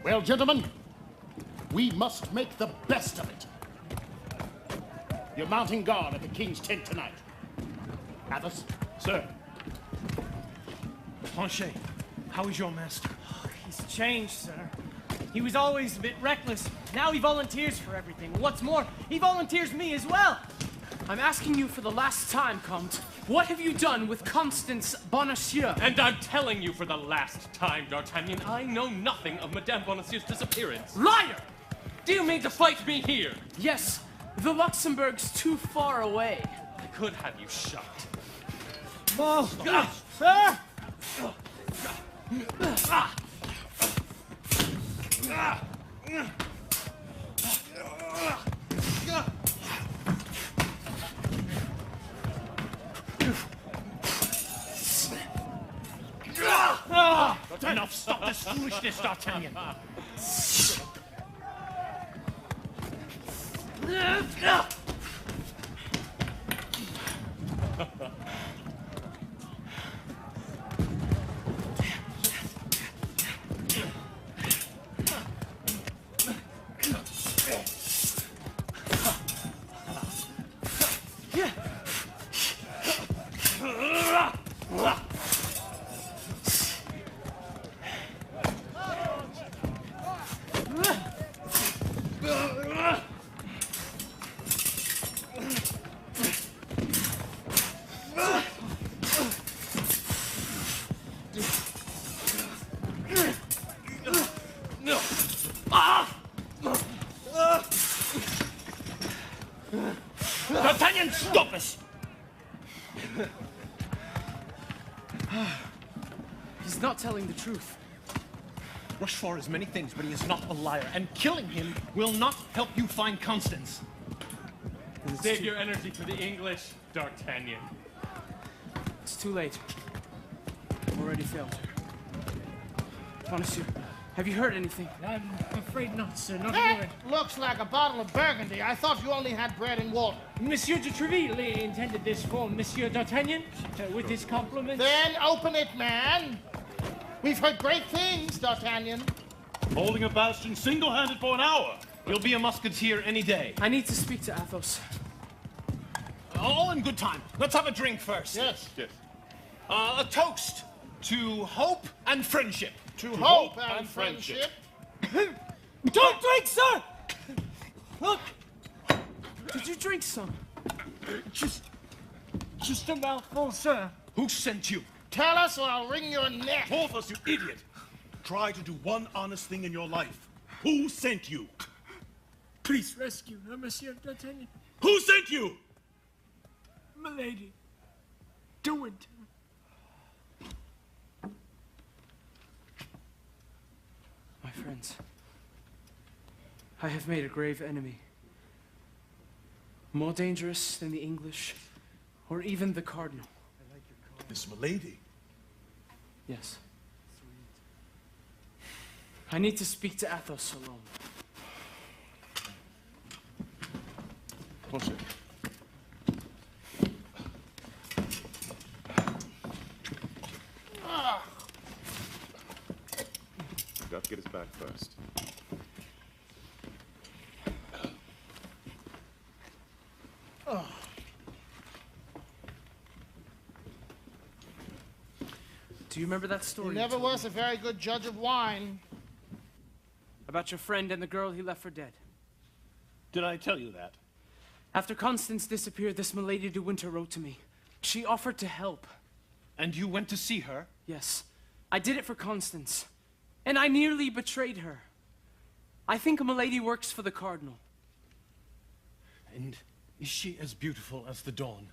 E: Well, gentlemen, we must make the best of it. You're mounting guard at the king's tent tonight. Athos?
T: Sir. Planchet, how is your master?
P: He's changed, sir. He was always a bit reckless. Now he volunteers for everything. What's more, he volunteers me as well.
H: I'm asking you for the last time, Comte. What have you done with Constance Bonacieux?
I: And I'm telling you for the last time, D'Artagnan, I know nothing of Madame Bonacieux's disappearance.
H: Liar!
I: Do you mean to fight me here?
H: Yes, the Luxembourg's too far away.
I: I could have you shot.
P: Oh, sir!
T: Enough! Stop this foolishness, D'Artagnan!
H: He's not telling the truth.
T: Rochefort is many things, but he is not a liar, and killing him will not help you find Constance.
B: Save your energy for the English, D'Artagnan.
H: It's too late. I've already failed her. Monsieur, have you heard anything?
P: I'm afraid not, sir. Not a
O: That
P: word.
O: looks like a bottle of Burgundy. I thought you only had bread and water.
P: Monsieur de Treville intended this for Monsieur D'Artagnan, with his compliments.
O: Then open it, man. We've heard great things, D'Artagnan.
T: Holding a bastion single-handed for an hour. You'll be a musketeer any day.
H: I need to speak to Athos.
T: All in good time. Let's have a drink first.
O: Yes.
T: Yes. A toast to hope and friendship.
O: To hope and friendship.
P: Don't drink, sir!
H: Look! Did you drink some?
P: Just a mouthful, sir.
T: Who sent you?
O: Tell us or I'll wring your neck.
K: Porthos, you idiot! Try to do one honest thing in your life. Who sent you?
P: Please rescue her, Monsieur D'Artagnan.
K: Who sent you?
P: Milady. De Winter.
H: My friends, I have made a grave enemy. More dangerous than the English, or even the Cardinal.
K: Miss Milady.
H: Yes. I need to speak to Athos alone.
K: Monsieur.
C: Got to get his back first.
H: Do you remember that story?
O: He never was a very good judge of wine.
H: About your friend and the girl he left for dead.
T: Did I tell you that?
H: After Constance disappeared, this Milady de Winter wrote to me. She offered to help.
T: And you went to see her?
H: Yes. I did it for Constance. And I nearly betrayed her. I think Milady works for the Cardinal.
T: And is she as beautiful as the dawn?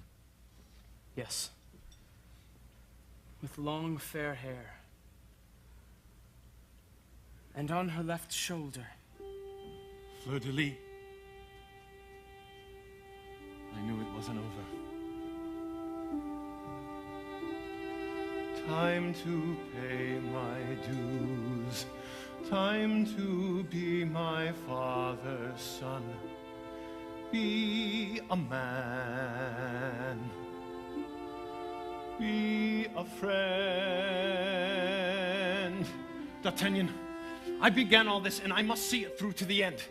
H: Yes. With long, fair hair. And on her left shoulder.
T: Fleur-de-lis. I knew it wasn't over. Time to pay my dues. Time to be my father's son. Be a man. Be a friend. D'Artagnan, I began all this and I must see it through to the end.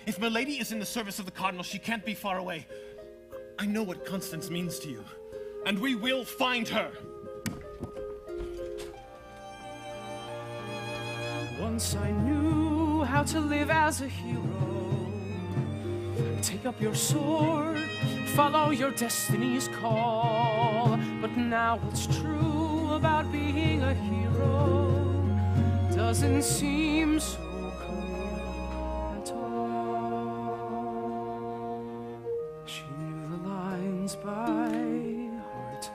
T: If Milady is in the service of the Cardinal, she can't be far away. I know what Constance means to you, and we will find her.
H: Once I knew how to live as a hero. Take up your sword, follow your destiny's call. But now what's true about being a hero doesn't seem so clear at all. She knew the lines by heart.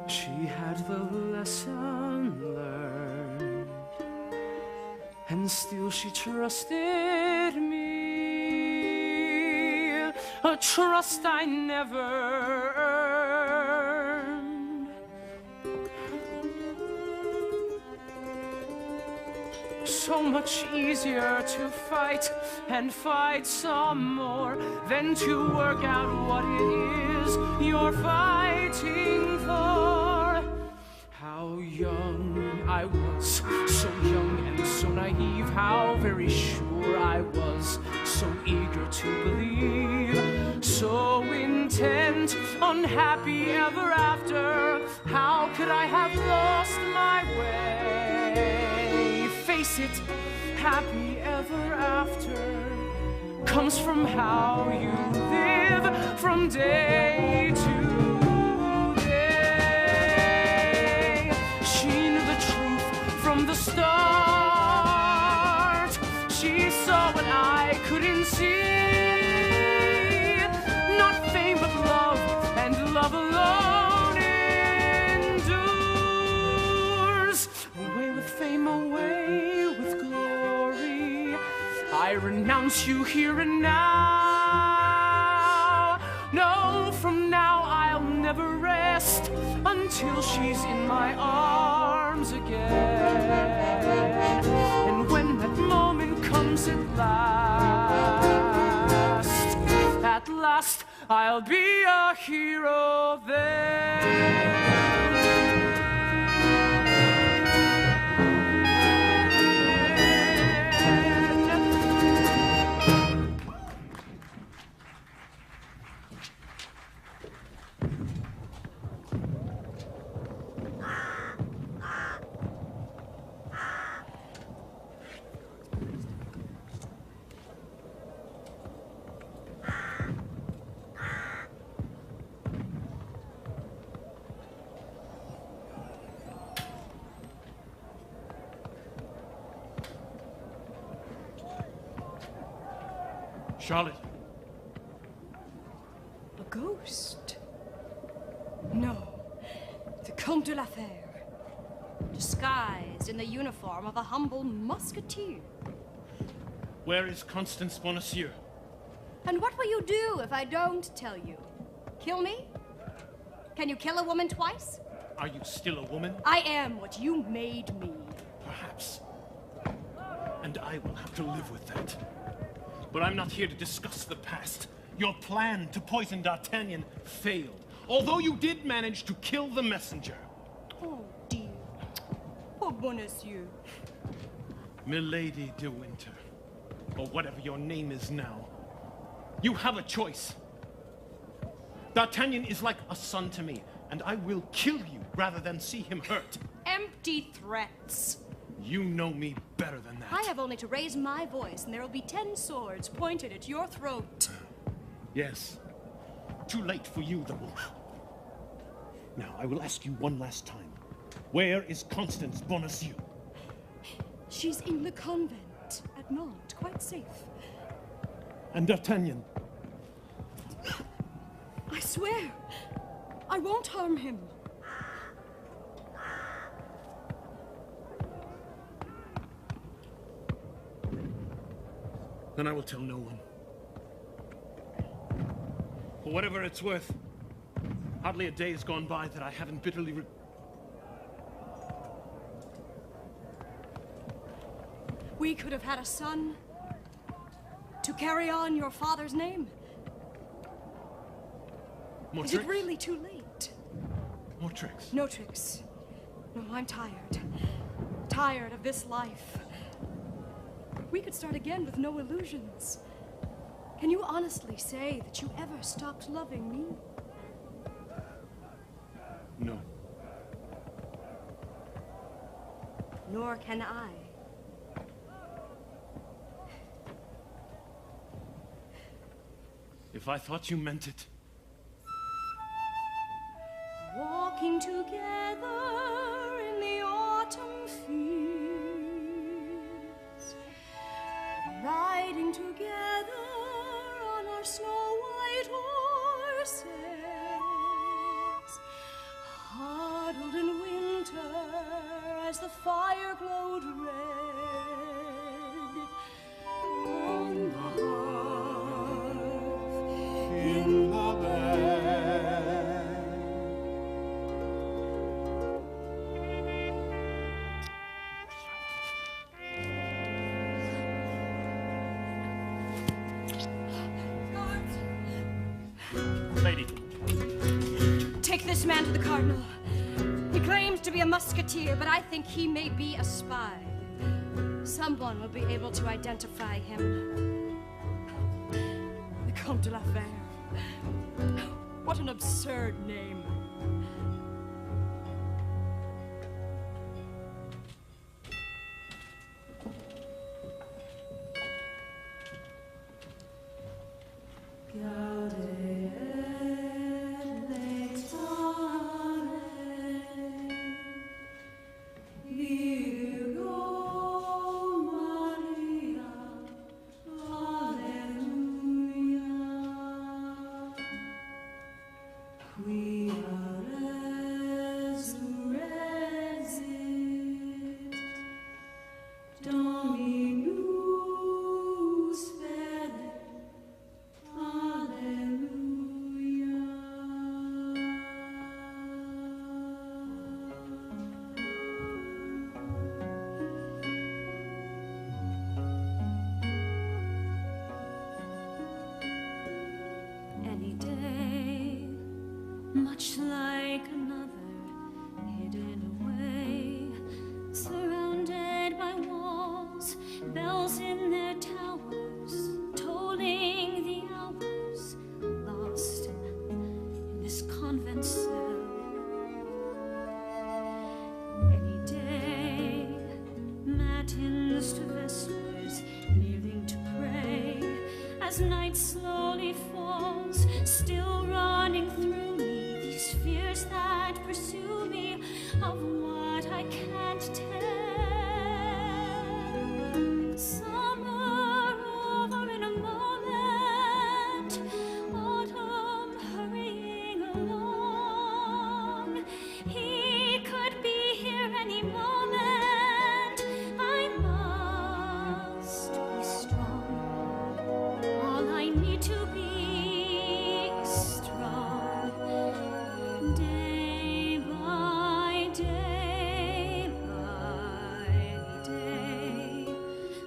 H: She had the lesson learned. And still she trusted me. A trust I never earned. So much easier to fight and fight some more than to work out what it is you're fighting for. How young I was, so young and so naive, how very sure I was, so eager to believe, so intent on happy ever after. How could I have lost my way? Face it, happy ever after comes from how you live from day to day. She knew the truth from the start. She saw what I couldn't see. Not fame, but love, and love renounce you here and now. No, from now I'll never rest until she's in my arms again. And when that moment comes at last, I'll be a hero then.
T: Charlotte.
J: A ghost? No. The Comte de la Fère. Disguised in the uniform of a humble musketeer.
T: Where is Constance Bonacieux?
J: And what will you do if I don't tell you? Kill me? Can you kill a woman twice?
T: Are you still a woman?
J: I am what you made me.
T: Perhaps. And I will have to live with that. But I'm not here to discuss the past. Your plan to poison D'Artagnan failed, although you did manage to kill the messenger.
J: Oh, dear. Poor Bonacieux.
T: Milady de Winter, or whatever your name is now. You have a choice. D'Artagnan is like a son to me, and I will kill you rather than see him hurt.
J: Empty threats.
T: You know me better than that.
J: I have only to raise my voice, and there will be 10 swords pointed at your throat.
T: Yes. Too late for you, though. Now, I will ask you one last time. Where is Constance Bonacieux?
J: She's in the convent at Nantes, quite safe.
T: And D'Artagnan?
J: I swear, I won't harm him.
T: Then I will tell no one. For whatever it's worth, hardly a day has gone by that I haven't bitterly
J: We could have had a son to carry on your father's name.
T: More
J: Is
T: tricks?
J: it really too late?
T: More tricks.
J: No tricks. No, I'm tired. Tired of this life. We could start again with no illusions. Can you honestly say that you ever stopped loving me?
T: No.
J: Nor can I.
T: If I thought you meant it.
J: Walking together in the autumn fields, riding together on our snow-white horses, huddled in winter as the fire glowed red on the hearth in the bed.
T: Lady.
J: Take this man to the Cardinal. He claims to be a musketeer, but I think he may be a spy. Someone will be able to identify him. The Comte de la Fère. What an absurd name.
F: much like another hidden away, surrounded by walls, bells in their towers, tolling the hours, lost in this convent cell. Any day, matins to vespers, kneeling to pray, as night slowly falls, still running through me, these fears that pursue me, of what I can't tell. Summer over in a moment, autumn hurrying along. He could be here any moment. I must be strong. All I need to be is strong. Day by day by day.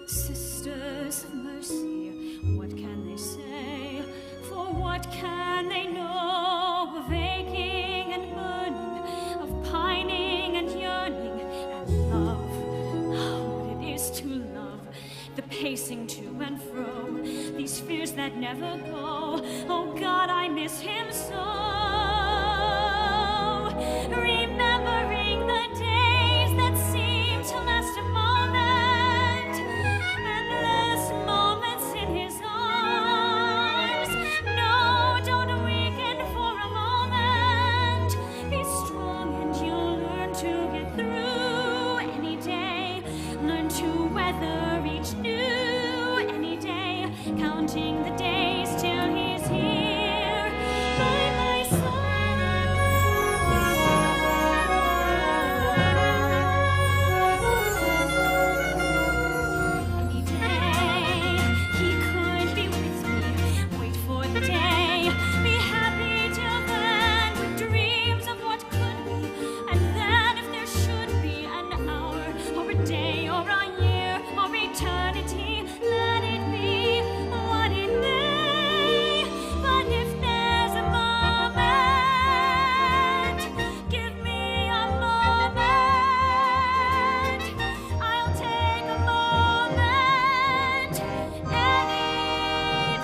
F: Sisters of mercy, what can they say? For what can they know of aching and burning, of pining and yearning, and love? Oh, what it is to love, the pacing to and fro, these fears that never go. Oh God, I miss him so. Remembering the days that seem to last a moment, endless moments in his arms. No, don't weaken for a moment. Be strong and you'll learn to get through any day. Learn to weather each new any day, counting the days till he's here by my side. Any day he could be with me, wait for the day, be happy till then, with dreams of what could be, and then if there should be an hour or a day or a year or eternity, let it be what it may. But if there's a moment, give me a moment. I'll take a moment any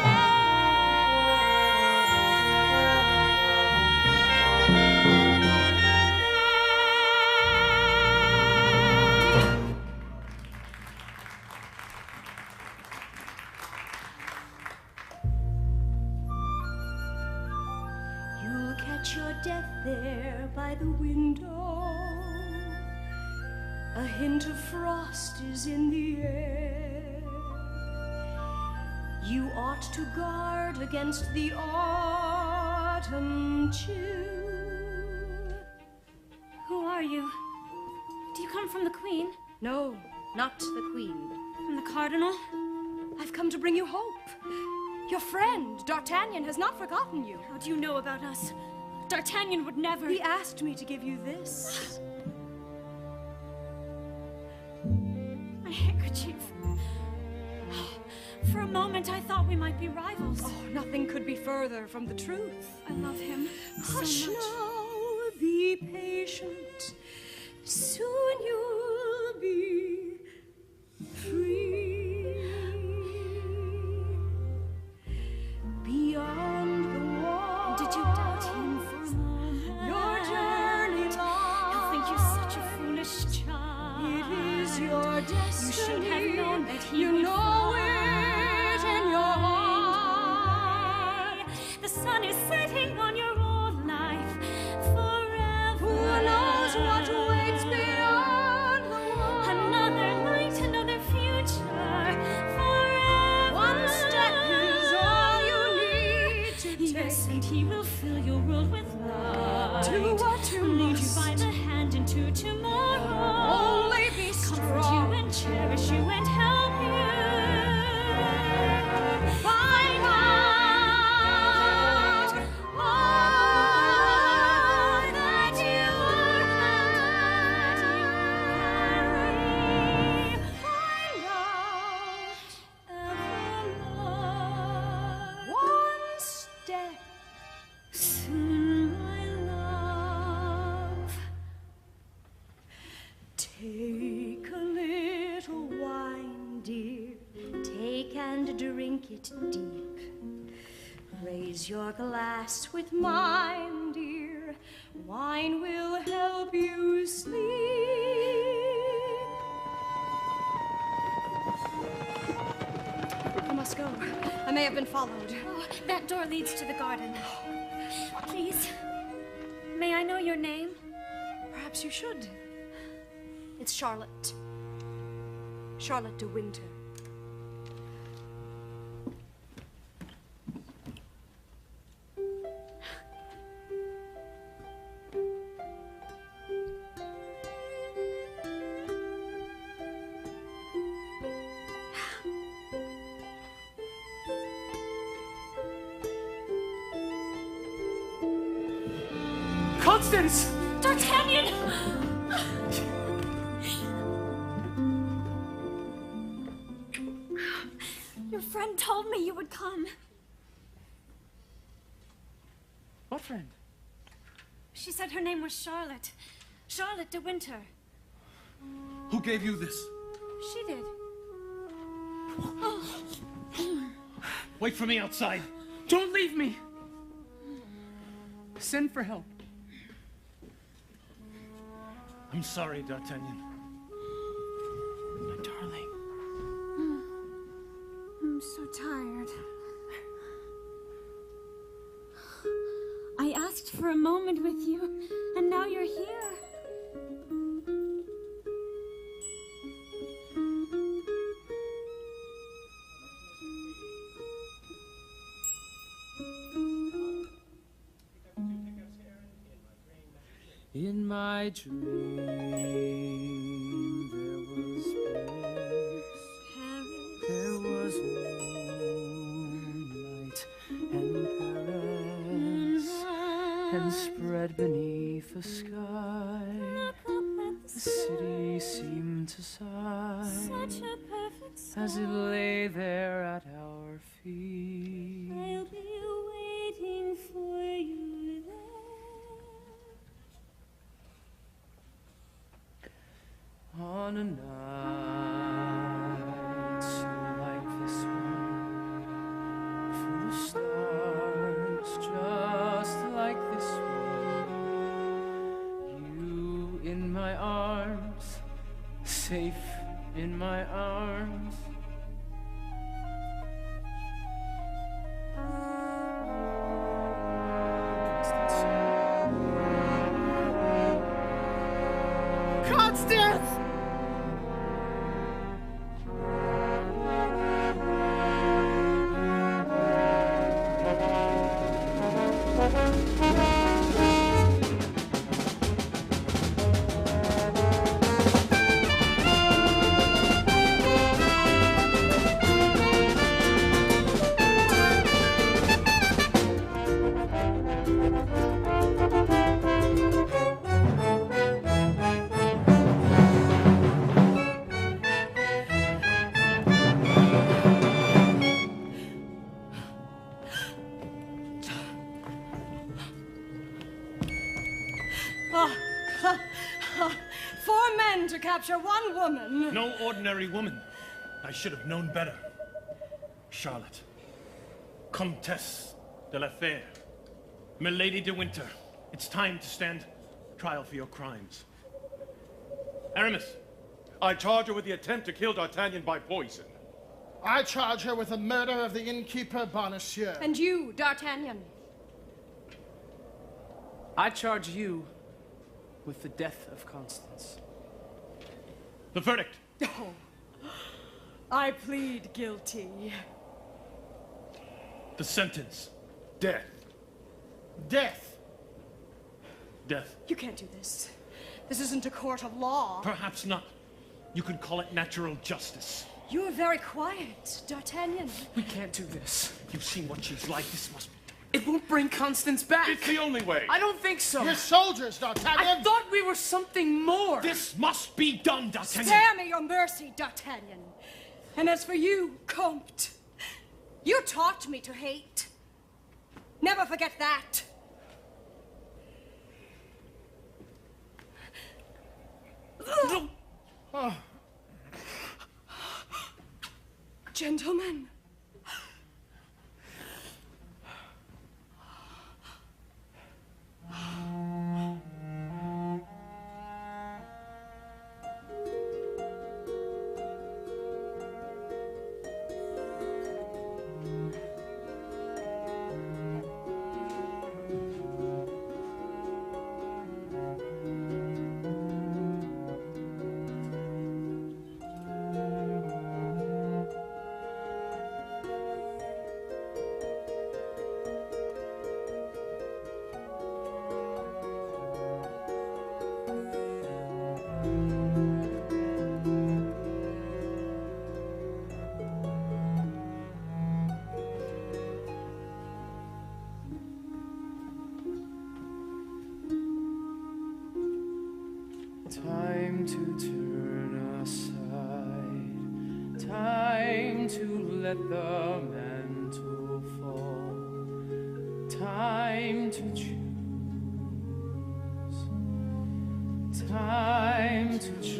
F: You'll catch your death there by the window. A hint of frost is in the air. You ought to guard against the autumn chill.
J: Who are you? Do you come from the Queen?
F: No, not the Queen.
J: From the Cardinal?
F: I've come to bring you hope. Your friend, D'Artagnan, has not forgotten you.
J: How do you know about us? D'Artagnan would never.
F: He asked me to give you this.
J: My handkerchief. For a moment, I thought we might be rivals.
F: Oh, nothing could be further from the truth.
J: I love him
F: Hush
J: so much.
F: now, be patient. Soon you'll be free. Beyond the wall.
J: Did you doubt him for a moment?
F: Your journey long.
J: He'll think you such a foolish child.
F: It is your destiny.
J: You should have known that he
F: You
J: would
F: know
J: find
F: it in your heart.
J: The sun is setting on your old life forever.
F: Who knows what waits beyond the wall?
J: Another night, another future, forever.
F: One step is all you need to take.
J: Yes, and he will fill your world with light.
F: Do what you
J: Lead
F: must.
J: you by the hand into tomorrow.
F: Only be
J: Comfort
F: strong.
J: you and cherish you and help you.
F: Find out all that you carry. Find out evermore. One step.
J: Soon my drink it deep. Raise your glass with mine, dear. Wine will help you sleep. I must go. I may have been followed.
Q: Oh, that door leads to the garden. Please, may I know your name?
J: Perhaps you should. It's Charlotte. Charlotte de Winter.
P: Constance!
Q: D'Artagnan! Your friend told me you would come.
P: What friend?
Q: She said her name was Charlotte. Charlotte de Winter.
T: Who gave you this?
Q: She did.
T: Wait for me outside.
P: Don't leave me! Send for help.
T: I'm sorry, D'Artagnan.
P: My darling.
Q: I'm so tired. I asked for a moment with you, and now you're here.
H: In my dream, there was bliss. There was moonlight and Paris, and spread beneath the sky, the city seemed to sigh
Q: Such a perfect
H: as it lay there at our feet.
Q: I'll be waiting for you there.
H: On a night so like this one, full of stars just like this one, you in my arms, safe in my arms.
O: Constance!
J: Four men to capture one woman.
T: No ordinary woman. I should have known better. Charlotte, Comtesse de la Fère, Milady de Winter, it's time to stand trial for your crimes. Aramis.
N: I charge her with the attempt to kill D'Artagnan by poison.
O: I charge her with the murder of the innkeeper Bonacieux.
J: And you, D'Artagnan.
P: I charge you with the death of Constance.
T: The verdict.
J: Oh, I plead guilty.
T: The sentence.
N: Death.
O: Death.
T: Death.
J: You can't do this. This isn't a court of law.
T: Perhaps not. You could call it natural justice.
J: You're very quiet, D'Artagnan.
P: We can't do this.
T: You've seen what she's like. This must be...
P: It won't bring Constance back.
N: It's the only way.
P: I don't think so.
O: You're soldiers, D'Artagnan.
P: I thought we were something more.
T: This must be done, D'Artagnan.
J: Spare me your mercy, D'Artagnan. And as for you, Comte, you taught me to hate. Never forget that.
O: Oh.
J: Gentlemen,
H: Time to turn aside. Time to let the mantle fall. Time to choose. Time to change.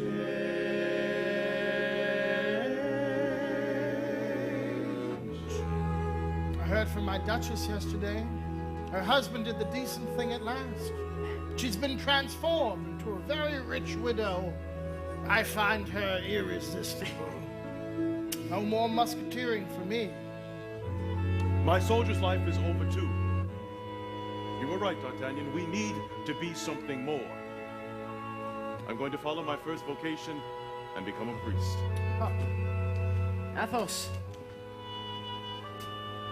O: I heard from my Duchess yesterday. Her husband did the decent thing at last. She's been transformed into a very rich widow. I find her irresistible. No more musketeering for me.
N: My soldier's life is over too. You were right, D'Artagnan. We need to be something more. I'm going to follow my first vocation and become a priest.
H: Oh. Athos.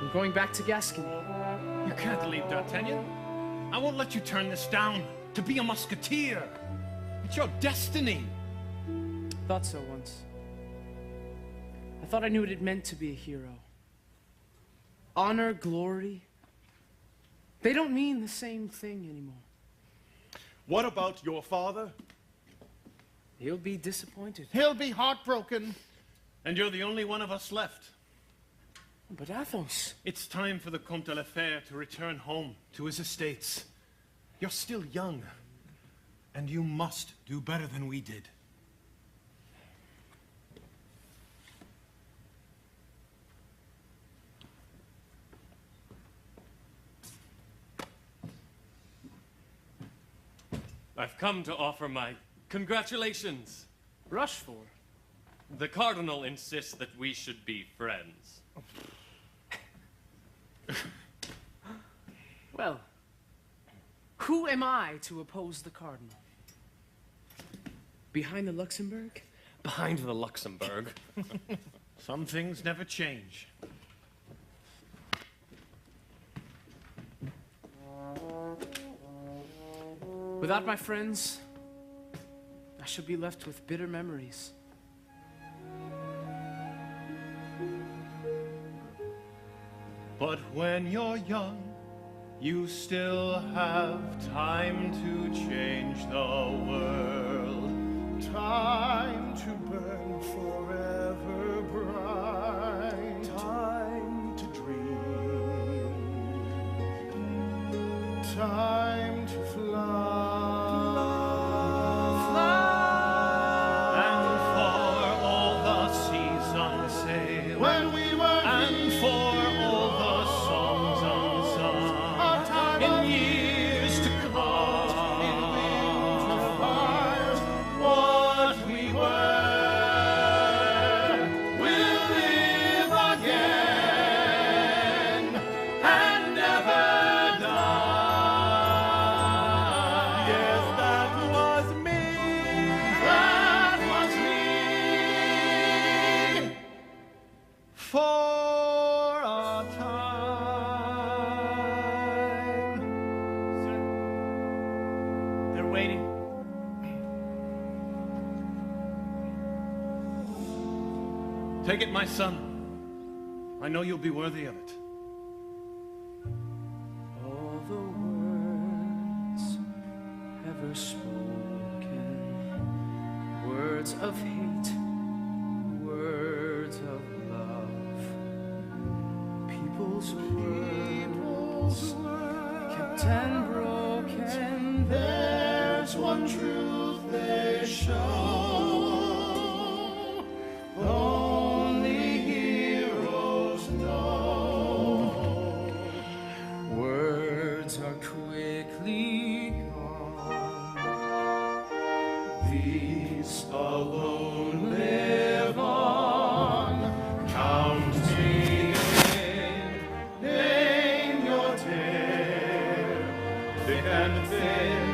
H: I'm going back to Gascony.
T: You can't leave, D'Artagnan. I won't let you turn this down. To be a musketeer. It's your destiny.
H: Thought so once. I thought I knew what it meant to be a hero. Honor, glory. They don't mean the same thing anymore.
N: What about your father?
H: He'll be disappointed.
O: He'll be heartbroken.
T: And you're the only one of us left.
H: But Athos...
T: It's time for the Comte de la Fère to return home to his estates. You're still young. And you must do better than we did.
I: I've come to offer my congratulations.
H: Rochefort.
I: The Cardinal insists that we should be friends.
H: Well, who am I to oppose the Cardinal? Behind the Luxembourg?
I: Behind the Luxembourg.
T: Some things never change.
H: Without my friends, I shall be left with bitter memories.
T: But when you're young, you still have time to change the world.
O: Time to burn forever bright.
N: Time to dream.
O: Time to fly.
T: And for all the seas unsailed.
O: When we were
T: and for all the songs unsung. In years to come.
O: In winter fires,
T: What we were
O: will live again and never die.
N: Yes, that was me.
O: That was me.
T: for a time.
H: They're waiting.
T: Take it, my son. I know you'll be worthy of it.
H: All the words ever spoken, words of hate, words of love, people's words, kept and broken.
O: There's one truth they show. Only heroes know.
H: Words are quickly gone.
O: These alone live on. Count me in. Name your tale. Thick and thin.